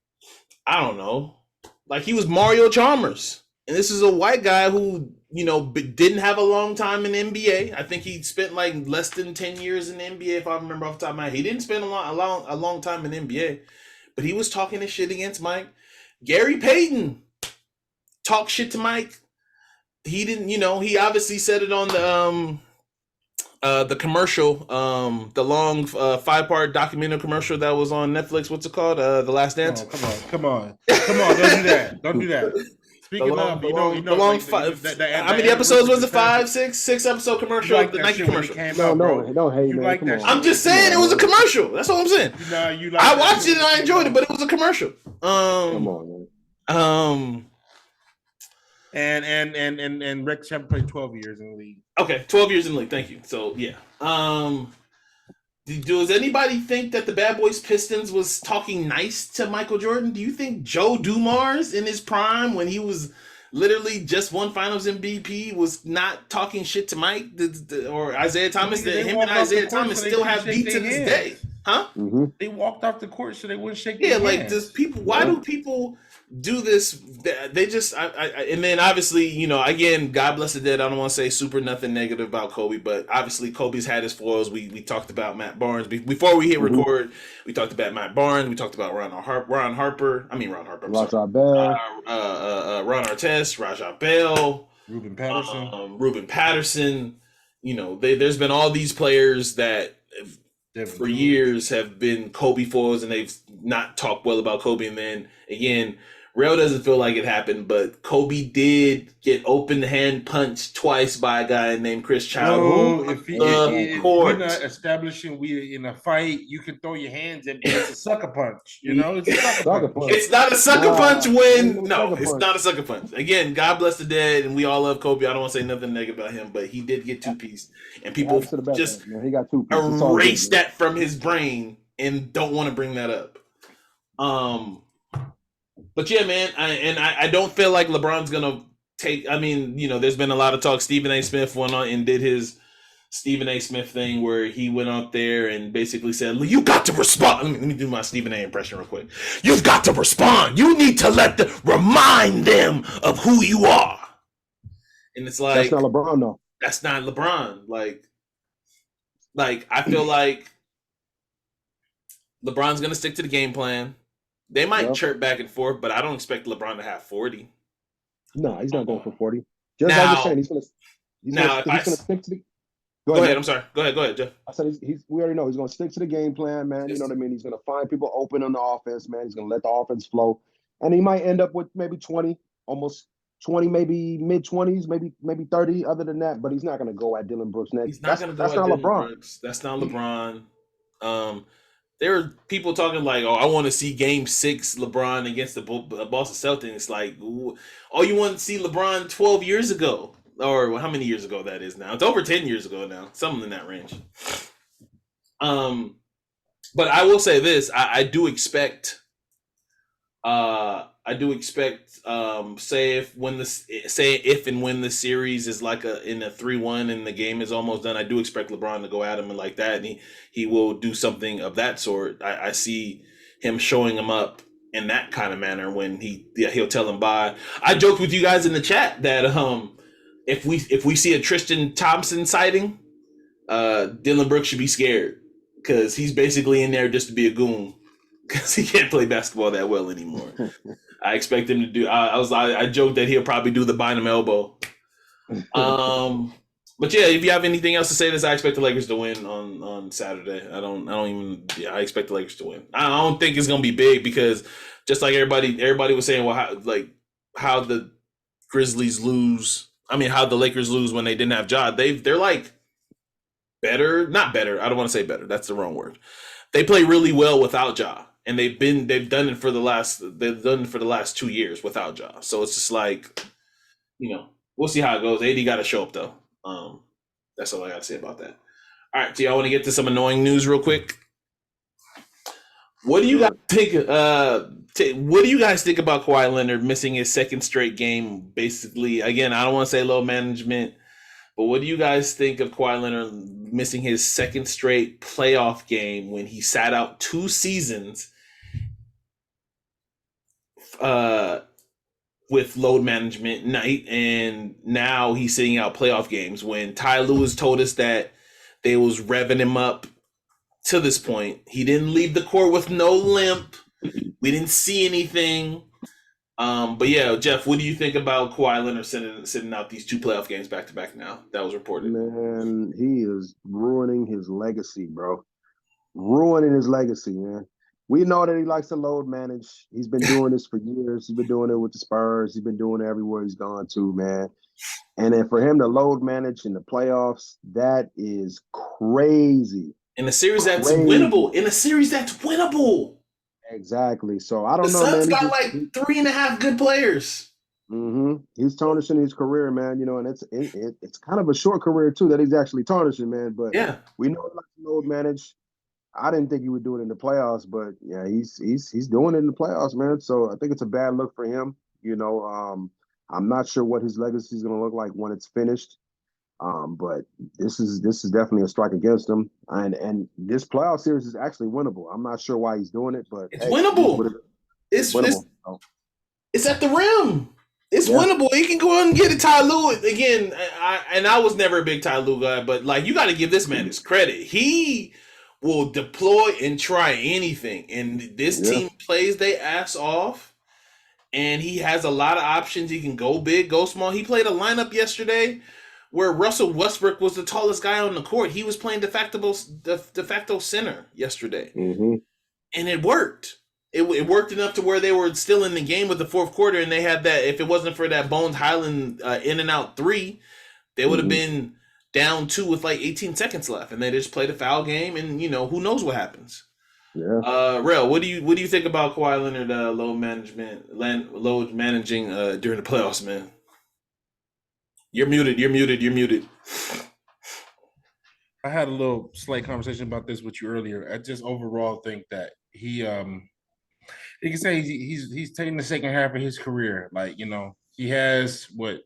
I don't know, like he was Mario Chalmers. And this is a white guy who, didn't have a long time in the NBA. I think he spent like less than 10 years in the NBA, if I remember off the top of my head. He didn't spend a long time in the NBA, but he was talking this shit against Mike. Gary Payton talked shit to Mike. He didn't, he obviously said it on the commercial, the long 5-part documentary commercial that was on Netflix. What's it called? The Last Dance. Oh, come on! Don't do that. Speaking of, how many episodes was it? 5, 6 episode commercial, like the Nike commercial. No, hey, man, like that. I'm just saying it was a commercial. That's all I'm saying. I watched it and I enjoyed it, but it was a commercial. Come on, man. And Rex Chapman played 12 years in the league. Okay, 12 years in the league. Thank you. So yeah. Does anybody think that the Bad Boys Pistons was talking nice to Michael Jordan? Do you think Joe Dumars in his prime when he was literally just won Finals MVP was not talking shit to Mike or Isaiah Thomas. That him and Isaiah Thomas still have beef to this day, huh? Mm-hmm. They walked off the court so they wouldn't shake Yeah, their like hands. does people? Why do people do this? They just, and then obviously, you know, again, God bless the dead. I don't want to say super nothing negative about Kobe, but obviously Kobe's had his foils. We talked about Matt Barnes before we hit record. We talked about Matt Barnes. We talked about Ron Harper. I'm sorry. Rajah Bell, Ron Artest, Rajah Bell, Ruben Patterson. Ruben Patterson. You know, there's been all these players that for years have been Kobe foils, and they've not talked well about Kobe. And then again, Rell doesn't feel like it happened, but Kobe did get open hand punched twice by a guy named Chris Child. If we're not establishing we in a fight, you can throw your hands and it's a sucker punch. You know, it's a sucker punch. It's not a sucker punch when it's not a sucker punch. Again, God bless the dead, and we all love Kobe. I don't want to say nothing negative about him, but he did get two-piece, and people just he got two erase that from his brain and don't want to bring that up. But yeah, man, I don't feel like LeBron's gonna take. I mean, you know, there's been a lot of talk. Stephen A. Smith went on and did his Stephen A. Smith thing where he went out there and basically said, "You got to respond." Let me do my Stephen A. impression real quick. You've got to respond. You need to remind them of who you are. And it's like that's not LeBron, though. That's not LeBron. Like I feel like LeBron's gonna stick to the game plan. They might chirp back and forth, but I don't expect LeBron to have 40. No, he's not going for 40. Just like you're saying, he's gonna stick to the. Go ahead. I'm sorry. Go ahead, Jeff. I said we already know he's gonna stick to the game plan, man. You know what I mean? He's gonna find people open on the offense, man. He's gonna let the offense flow, and he might end up with maybe 20, almost 20, maybe mid-20s, maybe 30. Other than that, but he's not gonna go at Dillon Brooks next. He's not gonna go at Dillon Brooks. That's not LeBron. There are people talking like, "Oh, I want to see Game 6 LeBron against the Boston Celtics." Like, oh, you want to see LeBron 12 years ago, or how many years ago that is now? It's over 10 years ago now, something in that range. But I will say this: I do expect. Say if and when the series is like in a 3-1 and the game is almost done, I do expect LeBron to go at him and like that, and he will do something of that sort. I see him showing him up in that kind of manner when he'll tell him bye. I joked with you guys in the chat that if we see a Tristan Thompson sighting, Dillon Brooks should be scared because he's basically in there just to be a goon because he can't play basketball that well anymore. I expect him to do. I joked that he'll probably do the Bynum elbow. But yeah, if you have anything else to say, I expect the Lakers to win on Saturday. I expect the Lakers to win. I don't think it's gonna be big because just like everybody was saying, how the Grizzlies lose. I mean, how the Lakers lose when they didn't have Ja. They're like better, not better. I don't want to say better. That's the wrong word. They play really well without Ja. And they've done it for the last 2 years without Ja. So it's just like, we'll see how it goes. AD got to show up though. That's all I got to say about that. All right, so y'all want to get to some annoying news real quick? What do you guys think? What do you guys think about Kawhi Leonard missing his second straight game? Basically, again, I don't want to say low management, but what do you guys think of Kawhi Leonard missing his second straight playoff game when he sat out 2 seasons with load management night, and now he's sitting out playoff games when Ty Lue told us that they was revving him up to this point. He didn't leave the court with no limp. We didn't see anything. But yeah, Jeff, what do you think about Kawhi Leonard sitting out these 2 playoff games back to back now? That was reported. Man, he is ruining his legacy, bro. Ruining his legacy, man. We know that he likes to load manage. He's been doing this for years. He's been doing it with the Spurs. He's been doing it everywhere he's gone to, man. And then for him to load manage in the playoffs, that is crazy. In a series that's winnable. Exactly. So I don't know, man. The Suns got like 3.5 good players. Mm-hmm. He's tarnishing his career, man. And it's kind of a short career too that he's actually tarnishing, man. But yeah, we know he likes to load manage. I didn't think he would do it in the playoffs, but yeah, he's doing it in the playoffs, man. So I think it's a bad look for him. I'm not sure what his legacy is going to look like when it's finished. But this is definitely a strike against him, and this playoff series is actually winnable. I'm not sure why he's doing it, but It's hey, it is what winnable. it's winnable. It's at the rim. It's winnable. He can go out and get it. Ty Lue again. I was never a big Ty Lue guy, but like you got to give this man his credit. He will deploy and try anything, and this team plays they ass off. And he has a lot of options. He can go big, go small. He played a lineup yesterday where Russell Westbrook was the tallest guy on the court. He was playing de facto center yesterday, and it worked. It worked enough to where they were still in the game with the fourth quarter, and they had that. If it wasn't for that Bones Highland in and out three, they would have been down 2 with like 18 seconds left, and they just played a foul game, and who knows what happens. Yeah. Rell, what do you think about Kawhi Leonard load managing during the playoffs, man? You're muted. I had a little slight conversation about this with you earlier. I just overall think that you can say he's taking the second half of his career. Like, he has what,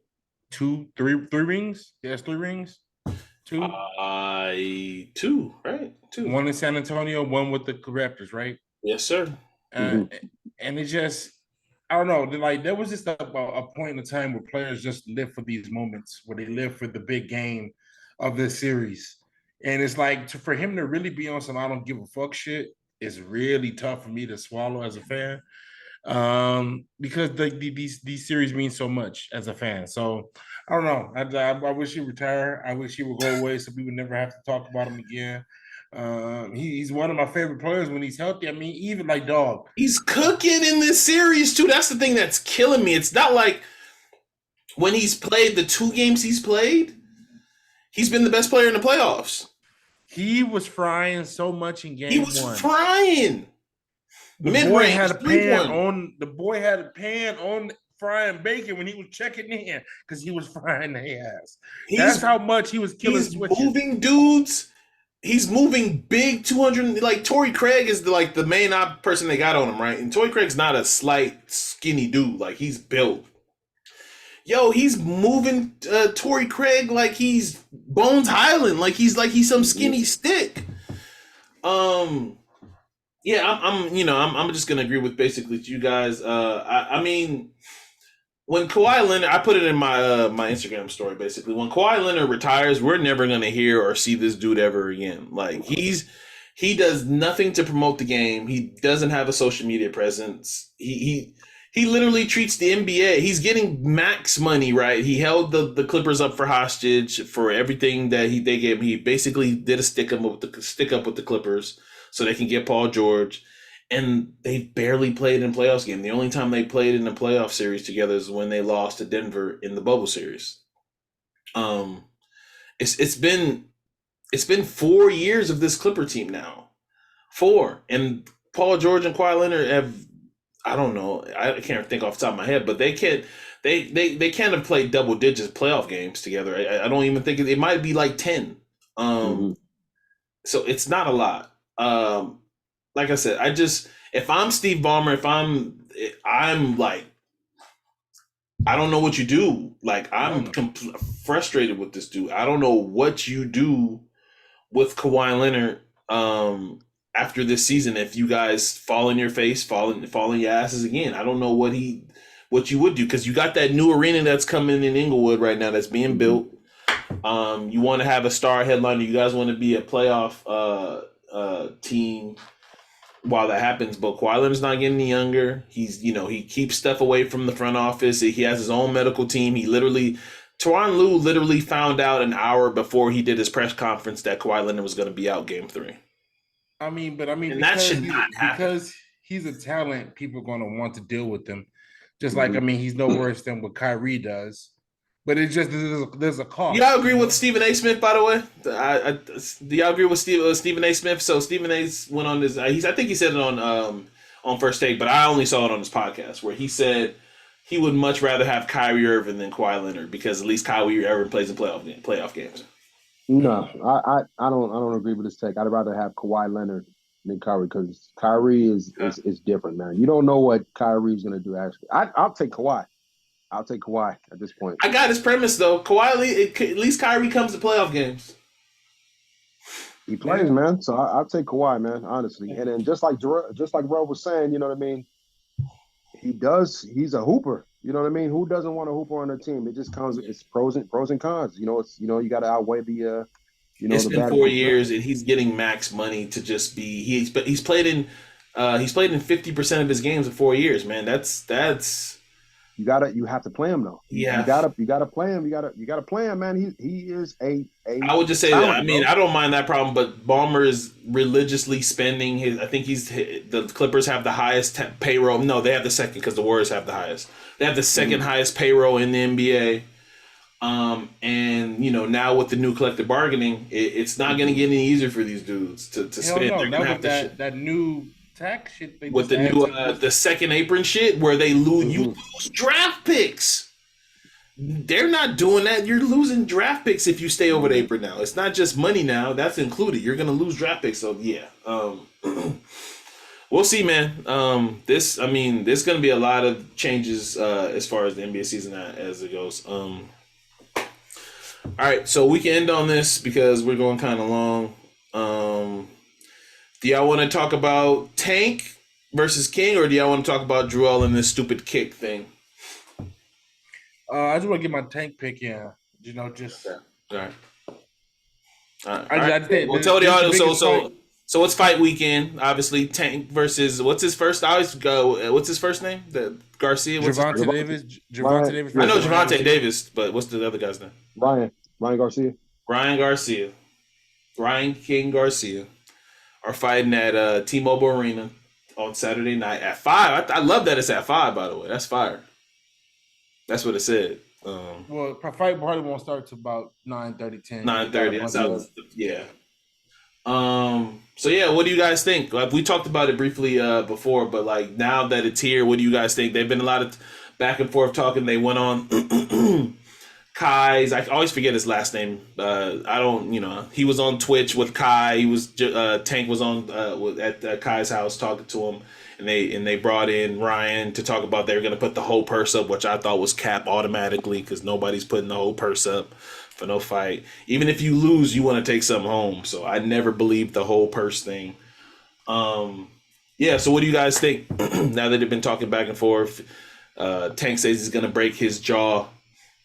three rings? He has 3 rings? 2? 2, right? 2. 1 in San Antonio, 1 with the Raptors, right? Yes, sir. And it just, I don't know. Like, there was just a point in time where players just live for these moments, where they live for the big game of this series. And it's like, for him to really be on some I don't give a fuck shit is really tough for me to swallow as a fan. Because these series mean so much as a fan. So I don't know. I wish he retire. I wish he would go away so we would never have to talk about him again. He's one of my favorite players when he's healthy. I mean, even like dog. He's cooking in this series too. That's the thing that's killing me. It's not like when he's played the 2 games he's played, he's been the best player in the playoffs. He was frying so much in game 1. He was frying. The boy had a pan on frying bacon when he was checking in because he was frying their ass. That's how much he was killing switches. He's moving dudes. He's moving big 200. Like Torrey Craig is the main person they got on him, right? And Torrey Craig's not a slight, skinny dude. Like he's built. Yo, he's moving Torrey Craig like he's Bones Highland, like he's some skinny stick. Yeah, I'm just gonna agree with basically you guys. I mean, when Kawhi Leonard, I put it in my my Instagram story. Basically, when Kawhi Leonard retires, we're never gonna hear or see this dude ever again. Like he does nothing to promote the game. He doesn't have a social media presence. He literally treats the NBA. He's getting max money, right? He held the Clippers up for hostage for everything that they gave him. He basically did a stick up with the Clippers so they can get Paul George. And they barely played in playoffs game. The only time they played in a playoff series together is when they lost to Denver in the bubble series. It's been 4 years of this Clipper team now. 4. And Paul George and Kawhi Leonard have, I don't know, I can't think off the top of my head, but they can't have played double digits playoff games together. I don't even think it might be like 10. So it's not a lot. Like I said, if I'm Steve Ballmer, I'm like, I don't know what you do. Like I'm frustrated with this dude. I don't know what you do with Kawhi Leonard after this season. If you guys fall in your face, fall in your asses again, I don't know what you would do, because you got that new arena that's coming in Inglewood right now that's being built. You want to have a star headliner. You guys want to be a playoff team while that happens, but Kawhi Leonard's not getting any younger. He's, he keeps stuff away from the front office. He has his own medical team. Tyronn Lue literally found out an hour before he did his press conference that Kawhi Leonard was going to be out game 3. And that should not happen. Because he's a talent, people are going to want to deal with him. Just like, he's no worse than what Kyrie does. But it's just there's a cost. Do y'all agree with Stephen A. Smith, by the way? Do y'all agree with Stephen A. Smith? So Stephen A. went on this. I think he said it on First Take, but I only saw it on his podcast where he said he would much rather have Kyrie Irving than Kawhi Leonard, because at least Kyrie Irving plays in playoff games. No, I don't agree with this take. I'd rather have Kawhi Leonard than Kyrie, because Kyrie is different, man. You don't know what Kyrie's gonna do. Actually, I'll take Kawhi. I'll take Kawhi at this point. I got his premise though. Kawhi, at least Kyrie comes to playoff games. He plays, man. So I'll take Kawhi, man. Honestly, and then just like Rob was saying, you know what I mean. He does. He's a hooper. You know what I mean. Who doesn't want a hooper on their team? It just comes. It's pros and cons. You know. You got to outweigh the. It's been 4 years, and he's getting max money to just be. He's played in 50% of his games in 4 years, man. That's. You have to play him though. Yeah. You gotta play him. You gotta play him, man. He is a I would just say that. I mean, I don't mind that problem, but Ballmer is religiously spending his. I think the Clippers have the highest payroll. No, they have the second because the Warriors have the highest. They have the second highest payroll in the NBA. And now with the new collective bargaining, it's not going to get any easier for these dudes to spend. No, They're going to have that new tax shit they with the new the second apron shit where they lose. You lose draft picks. They're not doing that. You're losing draft picks if you stay over the apron now. It's not just money now. That's included. You're going to lose draft picks. So yeah, we'll see, man. There's going to be a lot of changes as far as the NBA season as it goes. All right, so we can end on this because we're going kind of long. Do y'all want to talk about Tank versus King, or do y'all want to talk about Joel and this stupid kick thing? I just want to get my Tank pick in. Just all right. Well, tell the audience. So it's fight weekend. Obviously, Tank versus what's his first? I always go. What's his first name? The Garcia. Gervonta Davis. Gervonta Davis. I know Gervonta Davis, but what's the other guy's name? Ryan Garcia. Ryan King Garcia are fighting at T-Mobile Arena on Saturday night at 5. I love that it's at 5. By the way, that's fire. That's what it said. Well, fight probably won't start till about 9:30, 10. 9:30. Yeah. So yeah, what do you guys think? Like, we talked about it briefly before, but like now that it's here, what do you guys think? They've been a lot of back and forth talking. They went on Kai's. I always forget his last name. He was on Twitch with Kai. He was Tank was on at Kai's house talking to him, and they brought in Ryan to talk about they were going to put the whole purse up, which I thought was cap automatically because nobody's putting the whole purse up for no fight. Even if you lose, you want to take something home. So I never believed the whole purse thing. Yeah. So what do you guys think now that they've been talking back and forth? Tank says he's going to break his jaw.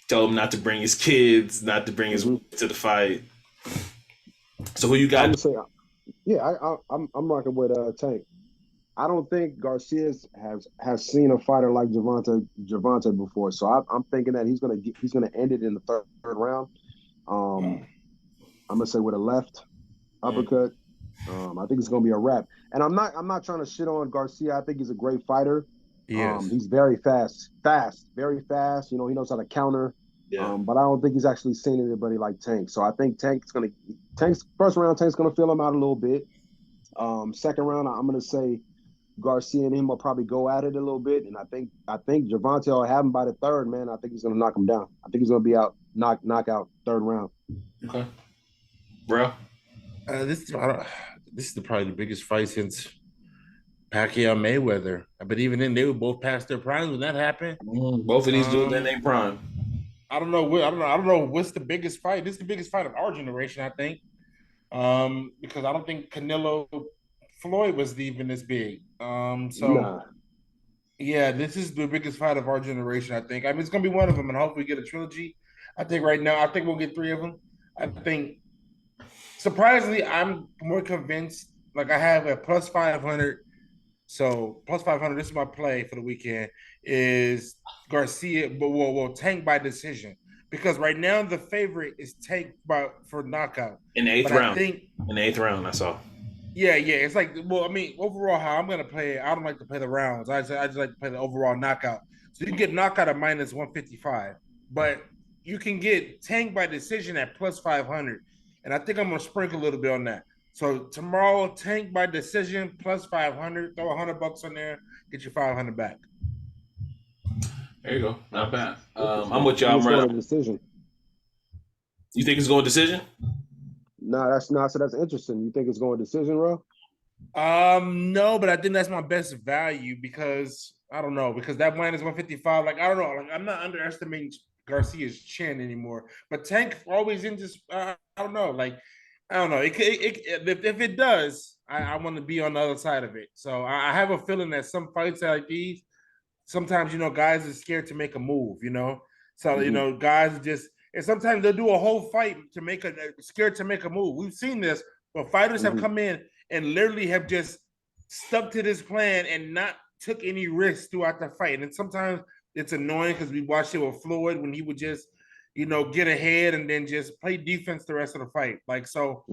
Tell him not to bring his kids, not to bring his to the fight. So who you got? I'm rocking with Tank. I don't think Garcia has seen a fighter like Gervonta before, so I'm thinking that he's gonna end it in the third round. I'm gonna say with a left uppercut. I think it's gonna be a wrap. And I'm not trying to shit on Garcia. I think he's a great fighter. Yes. He's very fast, very fast. He knows how to counter. Yeah. But I don't think he's actually seen anybody like Tank. So I think Tank's first round, Tank's gonna feel him out a little bit. Second round, I'm gonna say Garcia and him will probably go at it a little bit, and I think Gervonta will have him by the third, man. I think he's gonna knock him down. I think he's gonna be out, knockout third round. Okay, bro. This is probably the biggest fight since Pacquiao Mayweather. But even then, they were both past their primes when that happened. Both of these dudes in their prime. I don't know what's the biggest fight. This is the biggest fight of our generation, I think. Because I don't think Canelo Floyd was even this big. Yeah, this is the biggest fight of our generation, I think. I mean, it's gonna be one of them, and hopefully we get a trilogy. I think right now, we'll get 3 of them. I think, surprisingly, I'm more convinced. Like, I have a plus 500. So plus 500. This is my play for the weekend. Is Garcia, but Tank by decision, because right now the favorite is Tank for knockout in the 8th round. In the 8th round, I saw. Yeah. It's like, well, I mean, overall, how I'm gonna play it, I don't like to play the rounds. I just like to play the overall knockout. So you can get knockout at minus 155, but you can get Tank by decision at plus 500, and I think I'm gonna sprinkle a little bit on that. So tomorrow, Tank by decision plus 500. Throw $100 on there, get your 500 back. There you go. Not bad. I'm with y'all. Decision. You think it's going decision? No, that's not. So that's interesting. You think it's going decision, Ro? No, but I think that's my best value because I don't know, because that minus 155, like I don't know, like I'm not underestimating Garcia's chin anymore. But Tank always in just I don't know, like I don't know. If it does, I want to be on the other side of it. So I have a feeling that some fights like these, sometimes guys are scared to make a move. So guys just and sometimes they'll do a whole fight to make a scared to make a move. We've seen this, but fighters have come in and literally have just stuck to this plan and not took any risks throughout the fight. And sometimes it's annoying because we watched it with Floyd when he would just, get ahead and then just play defense the rest of the fight. Like, so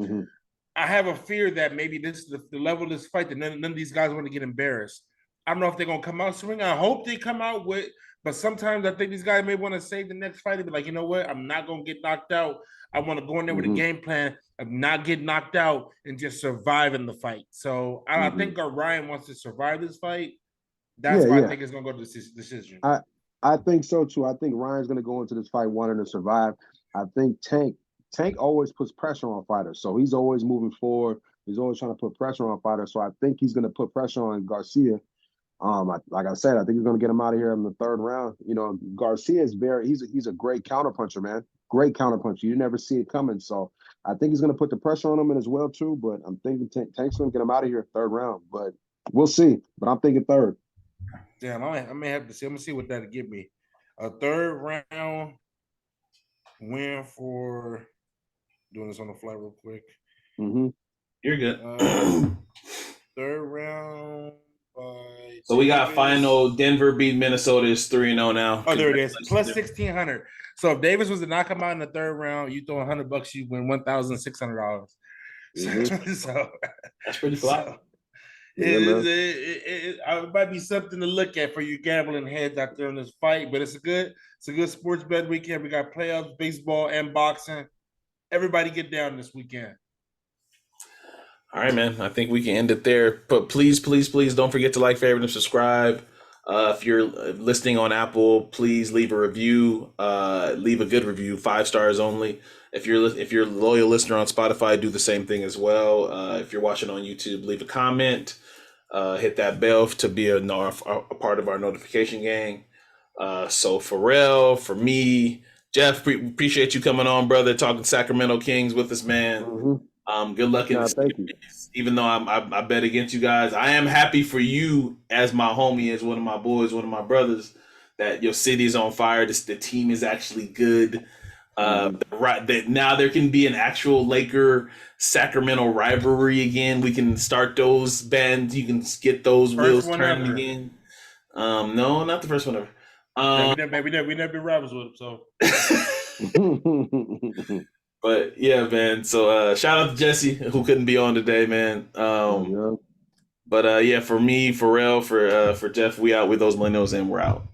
I have a fear that maybe this is the level of this fight that none of these guys want to get embarrassed. I don't know if they're going to come out swinging. I hope they come out with, but sometimes I think these guys may want to save the next fight and be like, you know what? I'm not going to get knocked out. I want to go in there with a game plan of not get knocked out and just survive in the fight. So I think Ryan wants to survive this fight. That's why I think it's going to go to the decision. I think so too. I think Ryan's going to go into this fight wanting to survive. I think Tank always puts pressure on fighters, so he's always moving forward. He's always trying to put pressure on fighters. So I think he's going to put pressure on Garcia. Like I said, I think he's going to get him out of here in the third round. Garcia is he's a great counterpuncher, man. Great counterpuncher. You never see it coming. So I think he's going to put the pressure on him as well too. But I'm thinking Tank's going to get him out of here third round. But we'll see. But I'm thinking third. Damn, I may have to see. I'm gonna see what that'll give me. A third round win for doing this on the fly real quick. You're good. Third round. So we got final Denver beat Minnesota is 3-0 now. Oh, there it is. Plus 1,600. So if Davis was to knock him out in the third round, you throw $100, you win $1,600. So that's pretty fly. It might be something to look at for you gambling heads out there in this fight, but it's a good sports bet weekend. We got playoffs, baseball, and boxing. Everybody get down this weekend. All right, man. I think we can end it there. But please, please, please don't forget to like, favorite, and subscribe. If you're listening on Apple, please leave a review. Leave a good review, 5 stars only. If you're a loyal listener on Spotify, do the same thing as well. If you're watching on YouTube, leave a comment. Hit that bell to be a part of our notification gang. So for Rell, for me, Jeff, appreciate you coming on, brother, talking Sacramento Kings with us, man. Good luck in the series. Even though I bet against you guys, I am happy for you as my homie, as one of my boys, one of my brothers, that your city's on fire. The team is actually good. That now there can be an actual Laker Sacramento rivalry again. We can start those bands. You can get those wheels turning again. No, not the first one ever. We never been rivals with them. So. But yeah, man. So shout out to Jesse who couldn't be on today, man. But yeah, for me, for Rell, for Jeff, we out with those millennials and we're out.